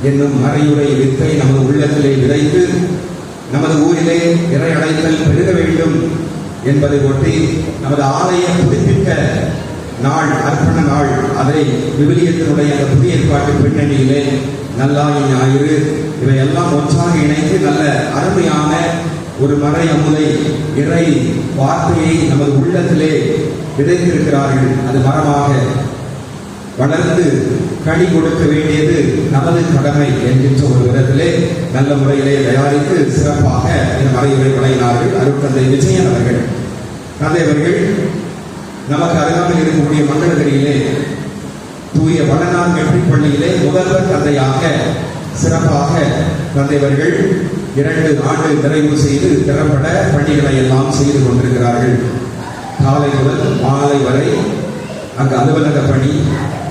என்னும் மறையுரை வித்தை நமது உள்ளத்திலே விதைத்து நமது ஊரிலே இறை அடைத்தல் பெருக வேண்டும் என்பதை ஒட்டி நமது ஆலய புதுப்பிக்க நாள், அர்ப்பண நாள், அதை விவிலியத்தினுடைய அந்த புதிய ஏற்பாட்டு பின்னணியிலே நல்லாய் ஞாயிறு இவையெல்லாம் ஒன்றாக இணைத்து நல்ல அருமையான ஒரு மறை அமுதை, இறை வார்த்தையை நமது உள்ளத்திலே விதைத்திருக்கிறார்கள். அது மரமாக வளர்ந்து கனி கொடுக்க வேண்டியது நமது கடமை என்கின்ற ஒரு விதத்திலே நல்ல முறையிலே தயாரித்து சிறப்பாக இந்த மறையுரை வழங்கினார்கள் அருட்தந்தை விஜயன் அவர்கள். தந்தை அவர்கள் நமக்கு அருகாமையில் இருக்கக்கூடிய மங்களகிரியிலே தூய வடநாள் மெட்ரிக் பள்ளியிலே முதல்வர் தந்தையாக சிறப்பாக தந்தை அவர்கள் 2 ஆண்டு நிறைவு செய்து திறம்பட பணிகளை எல்லாம் செய்து கொண்டிருக்கிறார்கள். காலை முதல் மாலை வரை அங்கு அலுவலக பணி,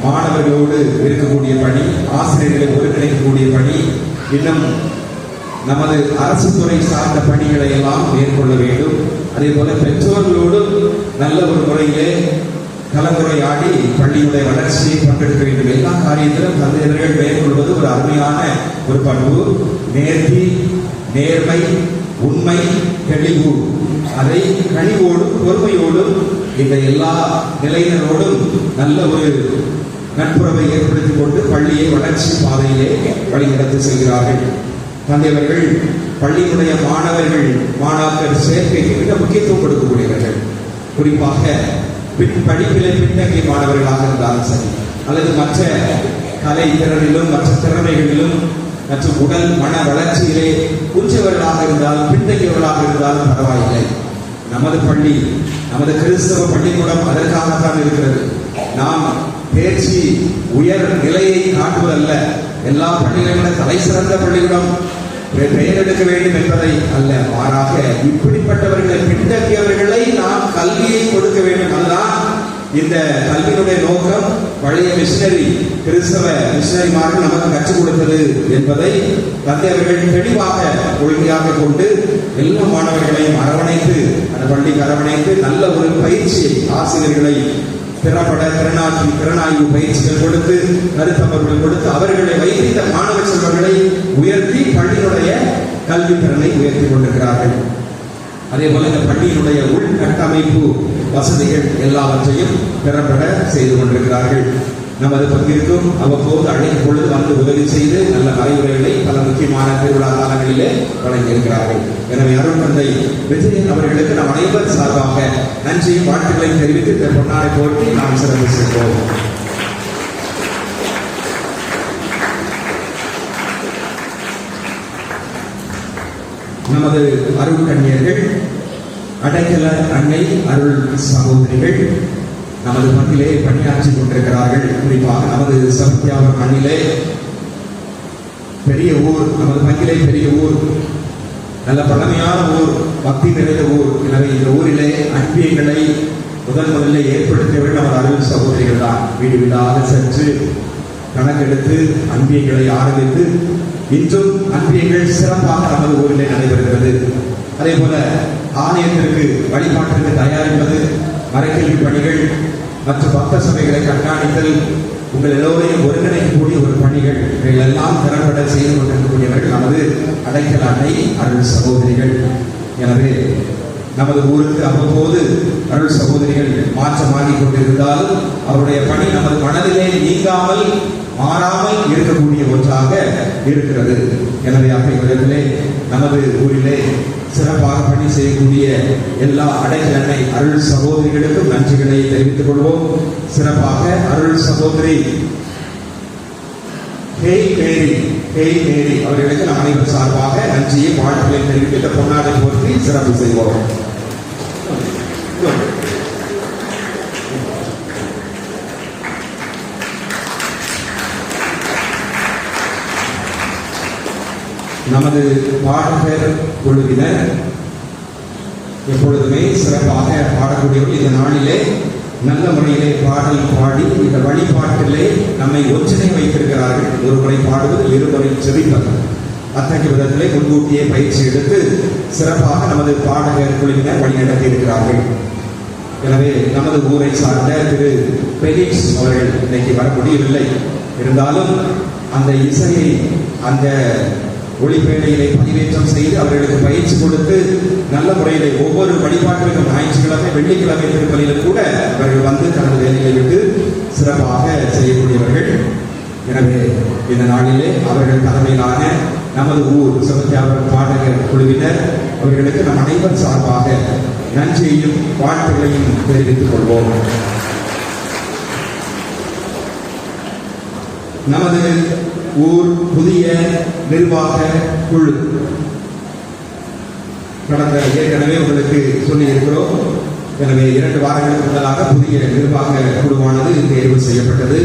மாணவர்களோடு இருக்கக்கூடிய பணி, ஆசிரியர்களை ஒருங்கிணைக்கக்கூடிய பணி, இன்னும் நமது அரசு துறை சார்ந்த பணிகளை எல்லாம் மேற்கொள்ள வேண்டும். அதே போல பெற்றோர்களோடும் நல்ல ஒரு முறையிலே கலந்துரையாடி பள்ளியுடைய வளர்ச்சியை பங்கெடுக்க வேண்டும். எல்லா காரியத்திலும் தந்தையர்கள் மேற்கொள்வது ஒரு அருமையான ஒரு பண்பு. நேர்த்தி, நேர்மை, உண்மை, தெளிவு, அதை கனிவோடும் பொறுமையோடும் இந்த எல்லா நிலையினரோடும் நல்ல ஒரு நட்புறவை ஏற்படுத்திக் கொண்டு பள்ளியை வளர்ச்சி பாதையிலே வழிநடத்தி செல்கிறார்கள். தந்தையவர்கள் பள்ளியினுடைய மாணாக்கர் சேர்க்கைக்கு மிக முக்கியத்துவம் கொடுக்கக்கூடியவர்கள். குறிப்பாக படிப்பிலே பின்னங்கிய மாணவர்களாக இருந்தாலும் சரி, அல்லது மற்ற கலை திறனிலும் மற்ற திறமைகளிலும் மற்றும் உடல் மன வளர்ச்சியிலே குஞ்சவர்களாக இருந்தாலும் பின்தங்கியவர்களாக இருந்தாலும் பரவாயில்லை. நமது பள்ளி, நமது கிறிஸ்தவ பள்ளிக்கூடம் அதற்காகத்தான் இருக்கிறது. நாம் தேர்ச்சி உயர் நிலையை காட்டுவதல்ல, எல்லா பள்ளிகளிலும் தலை சிறந்த பள்ளிக்கூடம் பெயர் எடுக்க வேண்டும் என்பதை அல்ல, மாறாக இப்படிப்பட்டவர்களை பின்தங்கியவர்களை நாம் கல்வியை கொடுக்க வேண்டும். அதுதான் இந்த கல்வியினுடைய நோக்கம். பழைய மிஷினரி கிறிஸ்தவ மிஷினரிமார்கள் நமக்கு கற்றுக் கொடுத்தது என்பதை தந்தையவர்கள் தெளிவாக கொள்கையாக கொண்டு எல்லா மாணவர்களையும் அரவணைத்து, அந்த பள்ளிக்கு அரவணைத்து நல்ல ஒரு பயிற்சியை ஆசிரியர்களை திறப்பட திறனாய்வு பயிற்சிகள் கொடுத்து கருத்தமர்கள் கொடுத்து அவர்களை வைத்த மாணவ செல்வங்களை உயர்த்தி பள்ளியினுடைய கல்வி திறனை உயர்த்தி கொண்டிருக்கிறார்கள். அதே போல இந்த பள்ளியினுடைய உள்கட்டமைப்பு வசதிகள் எல்லாவற்றையும் திறப்பட செய்து கொண்டிருக்கிறார்கள். நமது பங்கிற்கும் அவ்வப்போது அழைக்கும் பொழுது வந்து உதவி செய்து நல்ல மறைவுரைகளை பல முக்கியமான திருவிழா காலங்களிலே வழங்கியிருக்கிறார்கள். எனவே அருட்தந்தை விஜயன் அவர்களுக்கு நம் அனைவர் சார்பாக நன்றியும் வாழ்த்துக்களையும் தெரிவித்து இந்த பொன்னாடை போட்டி நாம் சிறப்பு செய்வோம். நமது அருள் கன்னியர்கள், அடைக்கல அன்னை அருள் சகோதரிகள் நமது மண்ணிலே பணியாற்றி கொண்டிருக்கிறார்கள். குறிப்பாக நமது சத்யாவர் மண்ணிலே பெரிய ஊர், நமது மண்ணிலே பெரிய ஊர், நல்ல பழமையான ஊர், பக்தி நிறைந்த ஊர். எனவே இந்த ஊரிலே அன்பியங்களை முதலில் ஏற்படுத்தியவர்கள் நமது அருள் சகோதரிகள் தான். வீடு வீடாக சென்று கணக்கெடுத்து அன்பியங்களை ஆரம்பித்து இன்றும் அன்பியங்கள் சிறப்பாக நமது ஊரிலே நடைபெறுகிறது. அதே போல ஆலயத்திற்கு வழிபாட்டிற்கு தயாரிப்பது, மறைக்கல்வி பணிகள் மற்றும் பக்த சபைகளை கண்காணித்தல், உங்கள் எல்லோரையும் ஒருங்கிணைக்கக்கூடிய ஒரு பணிகள், இவைகளெல்லாம் திறம்பட செய்து கொண்டிருக்கக்கூடியவர்கள் நமது அடைக்கல அன்னை அருள் சகோதரிகள். எனவே நமது ஊருக்கு அவ்வப்போது அருள் சகோதரிகள் மாற்றமாகிக் கொண்டிருந்தாலும் அவருடைய பணி நமது மனதிலே நீங்காமல் மாறாமல் இருக்கக்கூடிய ஒன்றாக இருக்கிறது. எனவே அவ்விடத்திலே நமது ஊரிலே சிறப்பாக பணி செய்யக்கூடிய எல்லா அடைக்கல அன்னை அருள் சகோதரிகளுக்கும் நன்றிகளை தெரிவித்துக் கொள்வோம். சிறப்பாக அருள் சகோதரி மேரி அவர்களுக்கு நம் அனைவர் சார்பாக நன்றியை வாழ்த்துக்களை தெரிவித்து இந்த பொன்னாடை போற்றி சிறப்பு செய்வோம். நமது பாடகர் குழுவினர் எப்பொழுதுமே சிறப்பாக பாடக்கூடியவர்கள். இந்த நாளிலே நல்ல முறையிலே பாடல் பாடி இந்த வழிபாட்டிலே நம்மை ஒன்றிணை வைத்திருக்கிறார்கள். ஒரு முறை பாடுவது, இருமுறை செவிப்பது, அத்தகைய விதத்திலே முன்கூட்டியே பயிற்சி எடுத்து சிறப்பாக நமது பாடகர் குழுவினர் வழிநடத்தி இருக்கிறார்கள். எனவே நமது ஊரை சார்ந்த திரு பெலிக்ஸ் அவர்கள் இன்னைக்கு வர முடியவில்லை. இருந்தாலும் அந்த இசையை, அந்த ஒளிப்பேழையிலே பதிவேற்றம் செய்து அவர்களுக்கு பயிற்சி கொடுத்து நல்ல முறையிலே ஒவ்வொரு வழிபாட்டிற்கும் ஞாயிற்றுக்கிழமை வெள்ளிக்கிழமை திருப்பலியில் கூட அவர்கள் வந்து தனது வேலையை விட்டு சிறப்பாக செய்யக்கூடியவர்கள். எனவே இந்த நாளிலே அவர்கள் தலைமையிலான நமது ஊர் செபத்தியாளர் பாடகர் குழுவினர் அவர்களுக்கு நம் அனைவர் சார்பாக நன்றியையும் வாழ்த்துகளையும் தெரிவித்துக் கொள்வோம். நமது ஊர் புதிய நிர்வாக குழு கடந்த ஏற்கனவே உங்களுக்கு சொல்லி இருக்கிறோம். எனவே 2 வாரங்களுக்கு முன்னதாக புதிய நிர்வாக குழுவானது தேர்வு செய்யப்பட்டது.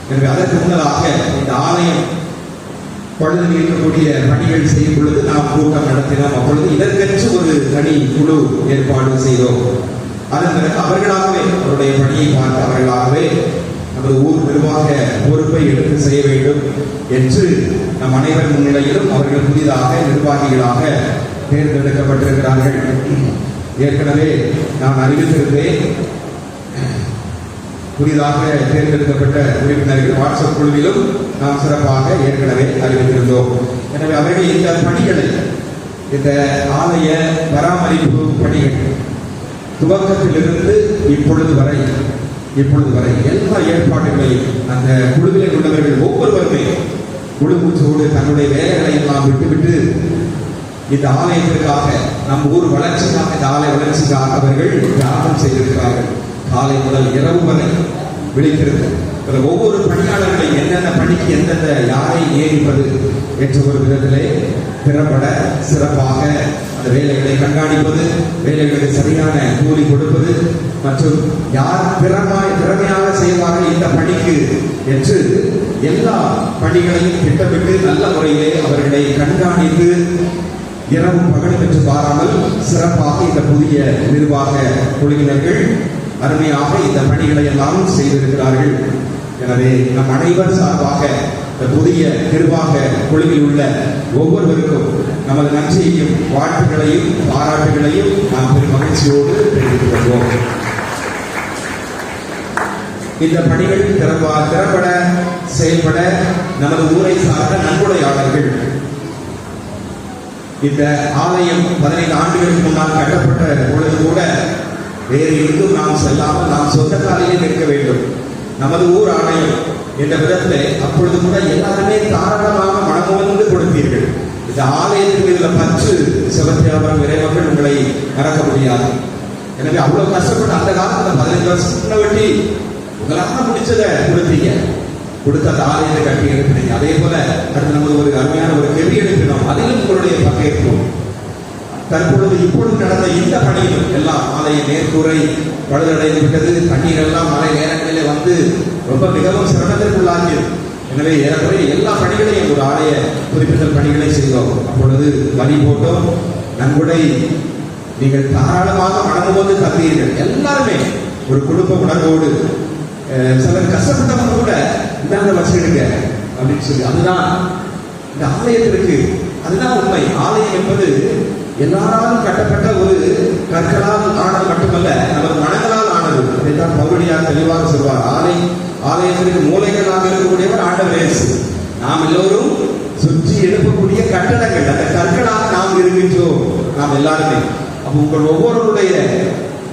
எனவே அதற்கு முன்னதாக இந்த ஆலயம் பழுது இருக்கக்கூடிய பணிகள் செய்யும் பொழுது நாம் கூட்டம் நடத்தினோம். அப்பொழுது இதற்கென்று ஒரு தனி குழு ஏற்பாடு செய்தோம். அதன் பிறகு அவர்களாகவே அவருடைய பணியை பார்த்து அவர்களாகவே நமது ஊர் நிர்வாக பொறுப்பை எடுத்து செய்ய வேண்டும் என்று நம் அனைவர் முன்னிலையிலும் அவர்கள் புதிதாக நிர்வாகிகளாக தேர்ந்தெடுக்கப்பட்டிருக்கிறார்கள். ஏற்கனவே நான் அறிவித்திருந்தேன், புதிதாக தேர்ந்தெடுக்கப்பட்ட உறுப்பினர்கள் வாட்ஸ்அப் குழுவிலும் நாம் சிறப்பாக ஏற்கனவே அறிவித்திருந்தோம். எனவே அவர்கள் இந்த பணிகளை, இந்த ஆலய பராமரிப்பு பணிகள் துவக்கத்திலிருந்து இப்பொழுது வரை எல்லா ஏற்பாடுகளையும் அந்த குழுவில் உள்ளவர்கள் ஒவ்வொருவருமே குழுமூச்சோடு தன்னுடைய வேலைகளை எல்லாம் விட்டுவிட்டு இந்த ஆலயத்திற்காக, நம் ஊர் வளர்ச்சிக்காக, இந்த ஆலய வளர்ச்சிக்காக அவர்கள் தியாகம் செய்திருக்கிறார்கள். காலை முதல் இரவு வரை விழிக்கிறது. ஒவ்வொரு பணியாளர்களையும் என்னென்ன பணிக்கு எந்தெந்த யாரை நியமிப்பது என்ற ஒரு விதத்திலே திறம்பட சிறப்பாக அந்த வேலைகளை கண்காணிப்பது, வேலைகளை சரியான கூலி கொடுப்பது மற்றும் யார் திறமையாக செய்வார்கள் இந்த பணிக்கு என்று எல்லா பணிகளையும் திட்டமிட்டு நல்ல முறையிலே அவர்களை கண்காணித்து இரவும் பகலும் என்று பாராமல் சிறப்பாக இந்த புதிய நிர்வாக குழுவினர்கள் அருமையாக இந்த பணிகளை எல்லாம் செய்திருக்கிறார்கள். எனவே நம் அனைவர் சார்பாக இந்த புதிய நிர்வாக குழுவில் உள்ள ஒவ்வொருவருக்கும் நமது நன்றியையும் வாழ்த்துக்களையும் பாராட்டுகளையும் நாம் பெரும் மகிழ்ச்சியோடு தெரிவித்துக் கொள்வோம். இந்த பணிகள் திறம்பட செயல்பட நமது ஊரை சார்ந்த நன்கொடையாளர்கள், இந்த ஆலயம் 15 ஆண்டுகளுக்கு முன்னால் கட்டப்பட்ட பொழுது கூட வேறு எங்கும் நாம் செல்லாமல் நாம் சொந்த காலையே நிற்க வேண்டும். நமது ஊர் ஆலயம் என்ற விதத்திலே அப்பொழுது கூட எல்லாருமே தாராளமாக மனமுவந்து கொடுத்தீர்கள். இந்த ஆலயத்தின் மீதுள்ள பற்று செபத்தியாளர் இறைமக்கள் உங்களை மறக்க முடியாது. எனவே அவ்வளவு கஷ்டப்பட்டு அந்த காலத்துல 15 வருஷம் வெட்டி உங்களாக முடிச்சதை கொடுத்தீங்க, கொடுத்த அந்த ஆலயத்தை கட்டி எழுப்பினீங்க. அதே போல அடுத்து நமது ஒரு அருமையான ஒரு கெவி எழுப்பினோம், அதிலும் உங்களுடைய பங்கேற்போம். தற்பொழுது இப்பொழுது நடந்த இந்த பணியிலும் எல்லாம் ஆலய மேற்கூரை பழுதடைந்து விட்டது. தண்ணீர் எல்லாம் மழை நேரங்களிலே வந்து ரொம்ப மிகவும் சிரமத்திற்குள்ளாகியது. எனவே ஏறக்குறைய எல்லா பணிகளையும் ஒரு ஆலய புதுப்பித்தல் பணிகளை செய்தோம். அப்பொழுது வரி போட்டோம், நன்கொடை நீங்கள் தாராளமாக மனமுவந்து தந்தீர்கள். எல்லாருமே ஒரு குடும்ப உணர்வோடு, சிலர் கஷ்டப்பட்டவங்க கூட இந்தாங்க வச்சிருங்க அப்படின்னு சொல்லி, அதுதான் இந்த ஆலயத்திற்கு அதுதான் உண்மை. ஆலயம் என்பது எல்லாராலும் கட்டப்பட்ட ஒரு கற்களால் ஆனது மட்டுமல்ல, நமது மனங்களால் ஆனது. அதைத்தான் பவுலடியார் தெளிவாக சொல்வார். ஆலயத்திற்கு மூலைகளாக இருக்கக்கூடியவர் ஆண்டவர் இயேசு. நாம் எல்லோரும் சுற்றி எழுப்பக்கூடிய கட்டடங்கள், அந்த கற்களாக நாம் இருக்கின்றோம் நாம் எல்லாருமே. அப்ப உங்கள் ஒவ்வொருடைய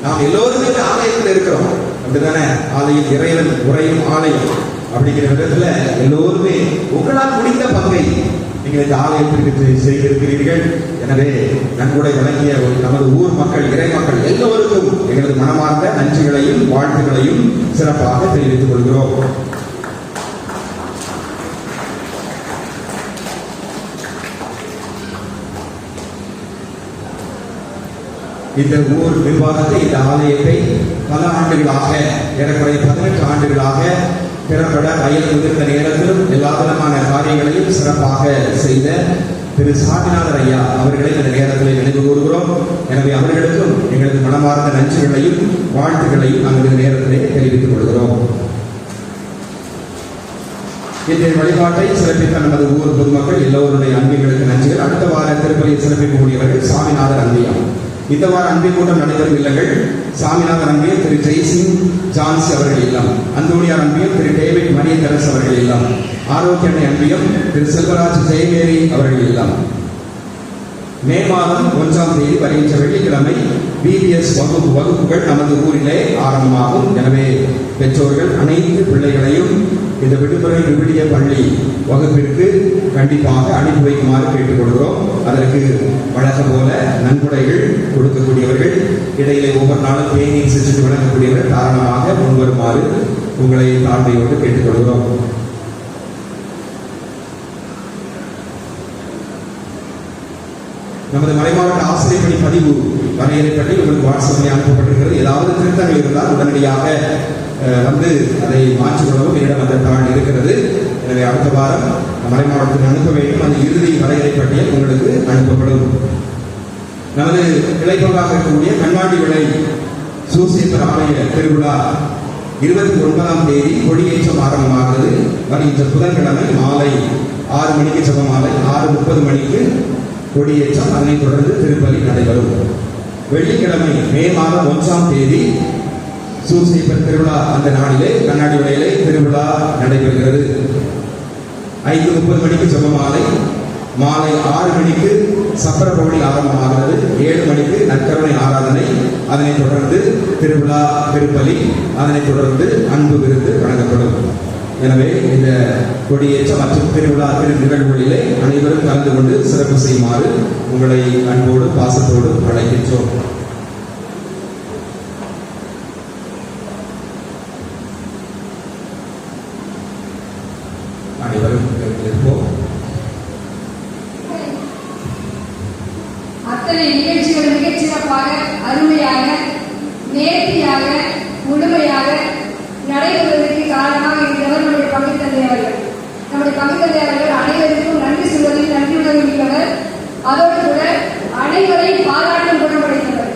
நாம் எல்லோருமே ஆலயத்தில் இருக்கிறோம், அப்படித்தானே? ஆலயம் இறைவன் உறையும் ஆலயம் அப்படிங்கிற விதத்துல எல்லோருமே உங்களால் முடிந்த பங்கை நீங்கள் இந்த ஆலயத்திற்கு செய்திருக்கிறீர்கள். எனவே நன்கொடை வழங்கிய நமது ஊர் மக்கள், இறை மக்கள் எல்லோருக்கும் எங்களது மனமார்ந்த நன்றிகளையும் வாழ்த்துக்களையும் சிறப்பாக தெரிவித்துக் கொள்கிறோம். இந்த ஊர் நிர்வாகத்தை, இந்த ஆலயத்தை பல ஆண்டுகளாக, ஏறக்குறைய 18 ஆண்டுகளாக திறம்பட வயது முதிர்ந்த நேரத்திலும் எல்லா விதமான காரியங்களையும் சிறப்பாக செய்த திரு சாமிநாதர் ஐயா அவர்களை இந்த நேரத்தில் நினைவு கூறுகிறோம். எனவே அவர்களுக்கும் எங்களது மனமார்ந்த நன்றிகளையும் வாழ்த்துக்களையும் நாங்கள் இந்த நேரத்திலே தெரிவித்துக் கொள்கிறோம். இன்றைய வழிபாட்டை சிறப்பித்த நமது ஊர் பொதுமக்கள் எல்லோருடைய அன்பிகளுக்கு நன்றிகள். அடுத்த வார திருப்பலியை சிறப்பிக்கக்கூடியவர்கள் சாமிநாதர் அந்தியா. இந்த வார அன்பின் கூட்டம் நடைபெறும் இல்லங்கள் சாமிநாதன் அன்பியம் திரு ஜெய்சிங் ஜான்சி அவர்கள் இல்லம், அந்தோணியார் அன்பியம் திரு டேவிட் மரிய தெரஸ் அவர்கள் இல்லம், ஆரோக்கிய அன்பியம் திரு செல்வராஜ் ஜெயமேரி அவர்கள் இல்லம். மே மாதம் 1ஆம் தேதி வருகின்ற வெள்ளிக்கிழமை BBS வகுப்புகள் நமது ஊரிலே ஆரம்பமாகும். எனவே பெற்றோர்கள் அனைத்து பிள்ளைகளையும் இந்த விடுமுறை விவிலிய பள்ளி வகுப்பிற்கு கண்டிப்பாக அனுப்பி வைக்குமாறு கேட்டுக்கொள்கிறோம். அதற்கு வழக்கம் போல நன்கொடைகள் கொடுக்கக்கூடியவர்கள், இடையிலே ஒவ்வொரு நாளும் பேனிங் செஞ்சு வழங்கக்கூடியவர்கள் காரணமாக முன்வருமாறு உங்களை தாழ்மையோடு கேட்டுக்கொள்கிறோம். நமது மறைமாவட்ட ஆசிரியர் பணி பதிவு வரையறைப்படி உங்களுக்கு வாட்ஸ்அப்பில் அனுப்பப்பட்டிருக்கிறது. ஏதாவது திருத்தங்கள் இருந்தால் உடனடியாக வந்து அதை மாற்றிக்கொள்ளவும் என்னிடம் அந்த தாள் இருக்கிறது. எனவே அடுத்த வாரம் மறைமாவட்டத்தில் அனுப்ப வேண்டும். அந்த இறுதி வரையறை பட்டியல் உங்களுக்கு அனுப்பப்படும். நமது கிளைப்பங்காக இருக்கக்கூடிய கண்ணாடி விளை சூசேப்பர் ஆலய திருவிழா 29ஆம் தேதி கொடியேற்றம் ஆரம்பமாகிறது. வருகின்ற புதன்கிழமை மாலை 6 மணிக்கு ஜெபமாலை, 6:30 மணிக்கு கொடியேற்றம், அதனைத் தொடர்ந்து திருப்பலி நடைபெறும். வெள்ளிக்கிழமை மே மாதம் 1ஆம் தேதி சூசேப்பர் திருவிழா, அந்த நாளிலே கண்ணாடி விளையிலே திருவிழா நடைபெறுகிறது. 5:30 மணிக்கு ஜெபமாலை, மாலை 6 மணிக்கு சப்பரபவனி ஆரம்பமாகிறது. 7 மணிக்கு நற்கருணை ஆராதனை, அதனைத் தொடர்ந்து திருவிழா திருப்பலி, அதனைத் தொடர்ந்து அன்பு விருந்து வழங்கப்படும். எனவே இந்த கொடியேற்ற மற்றும் திருவிழா நிகழ்வுகளிலே அனைவரும் கலந்து கொண்டு சிறப்பு செய்யுமாறு உங்களை அன்போடு பாசத்தோடு அழைக்கின்றோம். அனைவரும் இருப்போம். அத்தனை நிகழ்ச்சிகள் மிகச் சிறப்பாக, அருமையாக, நேர்த்தியாக, முழுமையாக நடைபெறுவதற்கு காரணமாக இருந்தவர் நம்முடைய பங்கு தந்தை அவர்கள். நம்முடைய பங்கு தந்தை அவர்கள் அனைவருக்கும் நன்றி சொல்வதில் நன்றியுணர்வு மிக்கவர். அதோடு கூட அனைவரையும் பாராட்டும் குணமடைந்தவர்.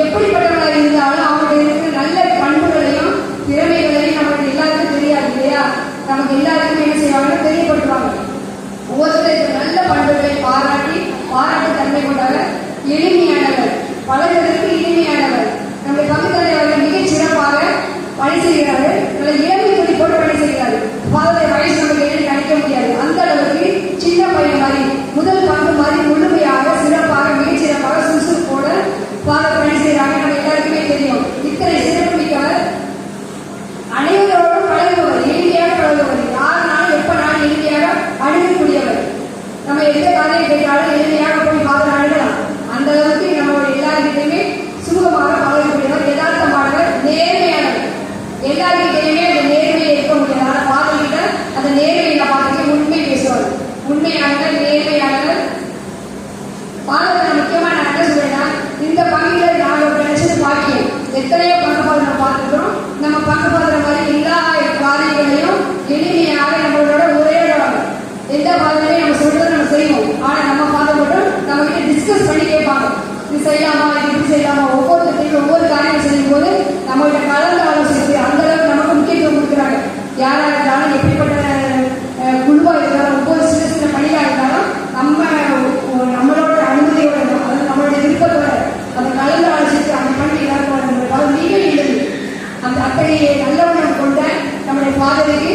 எப்படிப்பட்டவர்களாக இருந்தாலும் அவருடைய இருக்கிற நல்ல பண்புகளையும் திறமைகளையும் நமக்கு எல்லாருக்கும் தெரியாது இல்லையா? நமக்கு எல்லாருக்கும் என்ன செய்வாங்க, தெரியப்படுத்துவாங்க. ஒவ்வொருத்தருக்கு நல்ல பண்புகளை பாராட்டு தன்மை கொண்டவர், எளிமையானவர், பழகுவதற்கு இனிமையானவர். நம்முடைய பங்கு தந்தை அவர்கள் மிகச் சிறப்பாக பணி செய்கிறார்கள். நல்ல இளமை துடிப்போடு பணி செய்கிறார்கள். ஃபாதருடைய வயசு நமக்கு எழுதி நினைக்க முடியாது. அந்த அளவுக்கு சின்ன பையன் மாதிரி, முதல் பங்கு மாதிரி முழுமையாக சிறப்பாக மிகச்சிறப்பாக சுறுசுறுப்போடு ஃபாதர் பணி செய்கிறாங்க. நம்ம எல்லாருக்குமே தெரியும். இத்தனை சிறப்பு மிக்கவர், அனைவரோடும் பழகுபவர், எளிமையாக பழகுபவர், யாருனாலும் எப்பனாலும் எளிமையாக அணுகக்கூடியவர். நம்ம எந்த காரியம் கேட்டாலும் எளிமையாக போய் ஃபாதர் அணுகலாம். அந்த அளவுக்கு நம்மளுடைய எல்லாருக்கிட்டையுமே சுமூகமாக பழகக்கூடியவர், யதார்த்தமானவர், நேர்மையானவர். எல்லாருக்கிட்டையுமே அந்த நேர்மையை இருக்க முடியாது. ஆனால் ஃபாதர்கிட்ட அந்த நேர்மையை பார்த்துட்டு உண்மை பேசுவார். உண்மையானவர், நேர்மையானவர். ஃபாதர் முக்கியமாக நான் என்ன சொல்றேன்னா, இந்த பங்குல நாங்கள் நினைச்சது பாக்கியம். எத்தனையோ பங்கு ஃபாதர் நம்ம பார்த்துக்கிறோம். நம்ம பங்கு ஃபாதர் மாதிரி எல்லா காரியங்களையும் எளிமையாக நம்மளோட உரையாடுவாங்க. எந்த ஃபாதரையும் நம்ம சொல்றதை நம்ம செய்வோம். ஆனால் நம்ம ஃபாதர் மட்டும் நம்ம கிட்ட டிஸ்கஸ் பண்ணி கேட்பாங்க. இது செய்யலாமா, இது இப்படி செய்யலாமா, ஒவ்வொருத்தையும் ஒவ்வொரு காரியம் செய்யும் போது நம்மகிட்ட கலந்து ஆலோசித்து அந்த அளவுக்கு நமக்கு முக்கியத்துவம் கொடுக்குறாங்க. யாராக இருந்தாலும், எப்படிப்பட்ட குழுவாக இருந்தாலும், ஒவ்வொரு சின்ன சின்ன பணியாக இருந்தாலும் நம்மளோட அனுமதியோட, அதாவது நம்மளுடைய விருப்பத்தோட அதை கலந்து ஆலோசித்து அந்த பணி எல்லாருக்கும் நீங்கள் எழுது அந்த அத்தகைய நல்லவனம் கொண்ட நம்முடைய ஃபாதருக்கு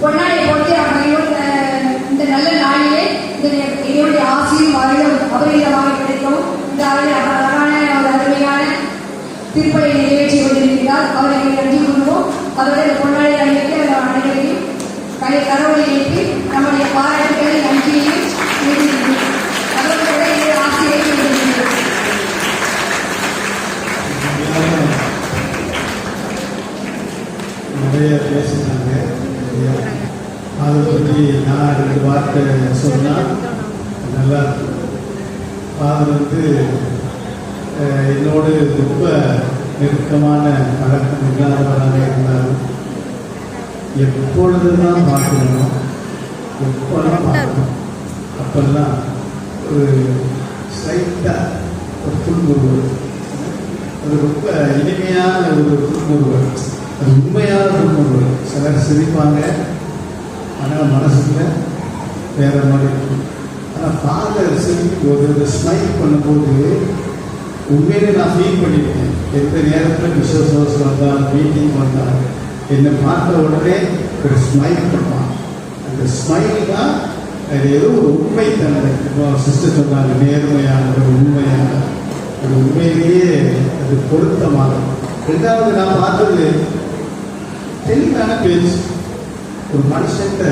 பொன்னாடியை போட்டு இந்த நல்ல நாளிலே என்னுடைய ஆசையும் வருடம் அபரிதமாக கிடைக்கும். இந்த அழகான ஒரு அருமையான திருப்பலை நிறைவேற்றி கொண்டிருக்கிறார். அவரை நன்றி கூறுவோம். அதோட இந்த பொன்னாடி அணிவிக்க அனைவரையும் கடவுளை எழுப்பி நம்முடைய பாராட்டுகளை நன்றியையும் அதோட கூட இந்த ஆசையை நிறைய பேசினாங்க. அதை பற்றி நான் 2 வார்த்தை சொன்னால் நல்லா இருக்கும். ஃபாதர் என்னோடு ரொம்ப நெருக்கமான பழக்கம் இல்லாதவராக இருந்தாலும் எப்பொழுது தான் பார்க்கணும், எப்பெல்லாம் பார்க்கணும், அப்பெல்லாம் ஒரு ஸ்லைட்டாக ஒரு புன்முறுவல், அது ரொம்ப இனிமையான ஒரு புன்முறுவல், அது உண்மையான புன்முறுவல். சிலர் சிரிப்பாங்க, ஆனால் மனசுல வேற மாதிரி இருக்கும். ஆனால் ஃபாதர் சிரிக்கும் போது அந்த ஸ்மைல் பண்ணும்போது உண்மையிலே நான் ஃபீல் பண்ணியிருக்கேன். எந்த நேரத்தில் விஸ்வசோஸ் வந்தால் மீட்டிங் வந்தால் என்னை பார்த்த உடனே ஒரு ஸ்மைல் பண்ணுவான். அந்த ஸ்மைல் தான் அது ஏதோ ஒரு உண்மைத்தன்மை. இப்போ சிஸ்டர் சொன்னாங்க நேர்மையான ஒரு உண்மையான அது உண்மையிலேயே அது பொருத்தமாகும். ரெண்டாவது நான் பார்த்தது தெளிவான பேச்சு. ஒரு மனுஷன்கிட்ட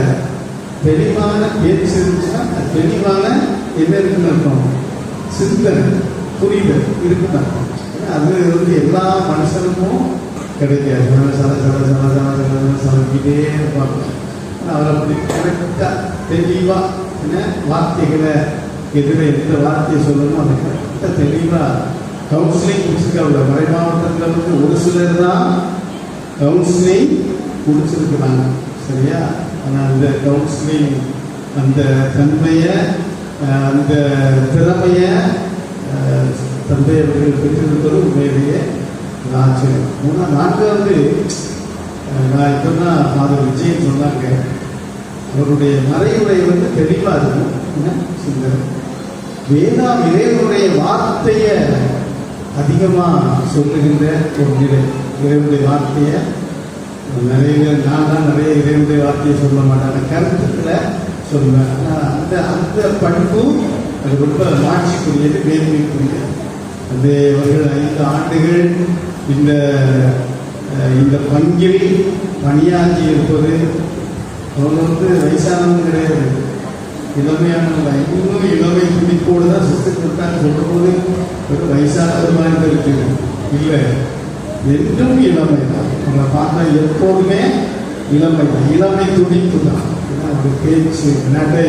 தெளிவான பேச்சு இருந்துச்சுன்னா அது தெளிவான என்ன இருக்குன்னு அர்த்தம், சிந்தனை புரிதல் இருக்குன்னு அர்த்தம். அது வந்து எல்லா மனுஷனுக்கும் கிடைக்காது. சல சல சல சல சல சலக்கிட்டே இருப்பாங்க. அவர் அப்படி கரெக்டாக தெளிவாக என்ன வார்த்தைகளை எதிர எந்த வார்த்தையை சொல்லணும் அதை கரெக்டாக தெளிவாக கவுன்சிலிங் கொடுத்துருக்காங்க. மறை மாவட்டத்தில் வந்து ஒரு சிலர் தான் கவுன்சிலிங் கொடுத்துருக்குறாங்க, சரியா? ஆனால் அந்த கவுன்சிலிங் அந்த தன்மையை அந்த திறமையை தந்தை அவர்கள் பெற்றிருப்பது உண்மையிலேயே ஆச்சரியம். நான்காவது நான் இப்போ தான் ஃபாதர் விஜயன் சொன்னாங்க, அவருடைய மறைவுரை வந்து தெளிவாக இருக்கும். என்ன சிந்தனை வேதாம் இறைவனுடைய வார்த்தையை அதிகமாக சொல்லுகின்ற ஒரு நிலை. இறைவனுடைய வார்த்தையை நிறைய நான் தான் நிறைய இறைவனுடைய வார்த்தையை சொல்ல மாட்டேன், கருத்துக்களை சொல்லுவேன். ஆனால் அந்த அந்த பண்பும் அது ரொம்ப மாட்சிக்குரியது, மேன்மைக்குரியது. அது அவர்கள் 5 ஆண்டுகள் இந்த பங்கில் பணியாற்றி இருப்பது. அவங்க வந்து வயசானவங்க கிடையாது, இளமையானவங்க. இன்னும் இளமை துடிப்போடு தான் சிஸ்டர் கொடுத்தான்னு சொல்லும்போது ஒரு வயசானது மாதிரி இருக்குது. இல்லை, என்றும் இளமை தான். அவங்களை பார்த்தா எப்போதுமே இளமை தான், இளமை துடிப்பு தான். ஒரு பேச்சு நடை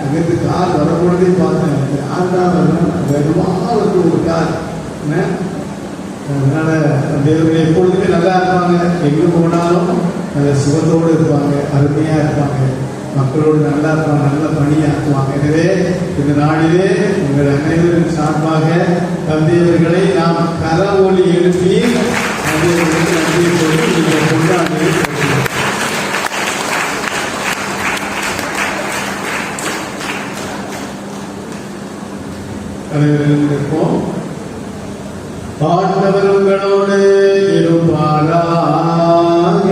அங்கிருந்து கார் வரப்பொழுதே பார்த்தேன், யார் தான் வரணும் வேகமாக வந்து ஒரு கார். அதனால தேவர்கள் எப்பொழுதுமே நல்லா இருப்பாங்க, எங்கே போனாலும் நல்ல சுகத்தோடு இருப்பாங்க, அருமையாக இருப்பாங்க, மக்களோடு நல்லா இருப்பாங்க, நல்ல பணியாற்றுவாங்க. எனவே இந்த நாளிலே உங்கள் அனைவரின் சார்பாக தந்தையவர்களை நாம் கர ஒலி எழுப்பி தந்தையவர்களுக்கு நன்றி சொல்லி நீங்கள் கொண்டாடி இருப்போம். ஆண்டவர் உங்களோடு இருப்பாராக.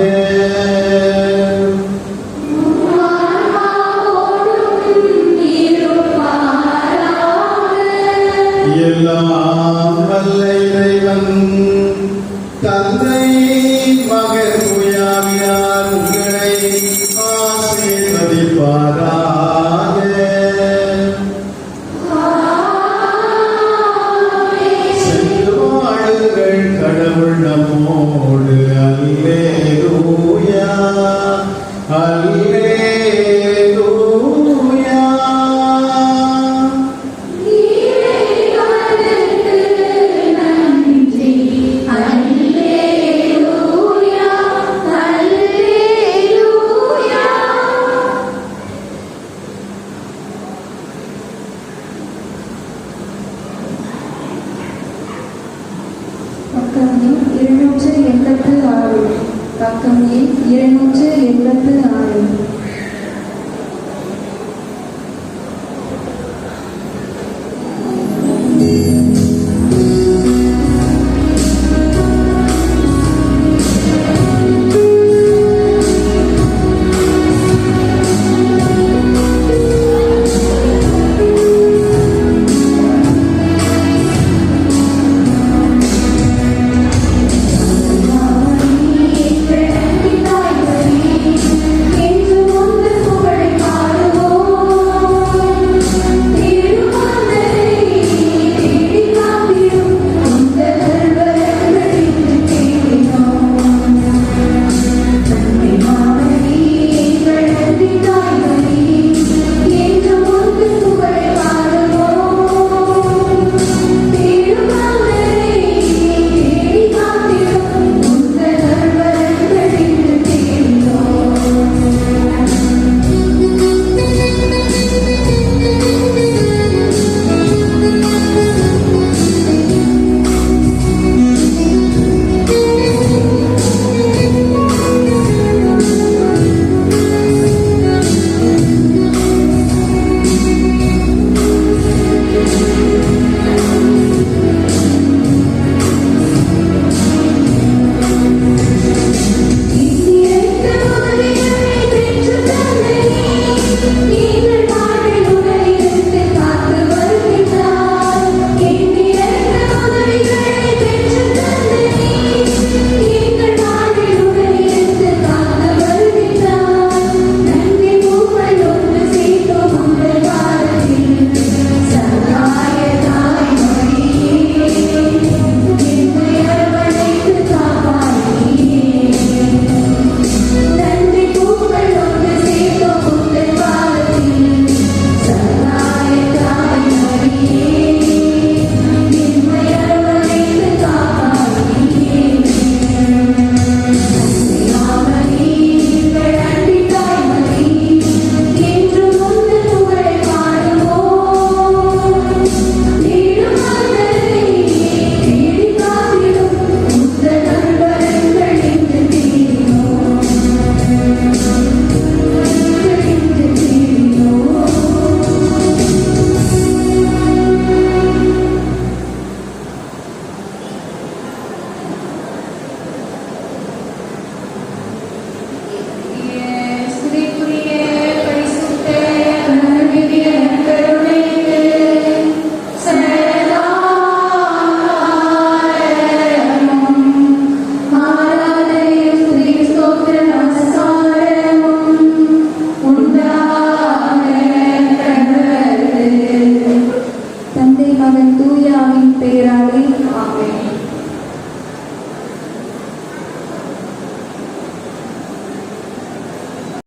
எல்லாம் வல்ல இறைவன் தந்தை மகன் தூயாவியார் உங்களை ஆசீர்வதிப்பாராக. கடவுள் நம்மோடு. அல்லேலூயா அல்லேலூயா. பக்கம் எண் 286. பக்கம் எண் 286.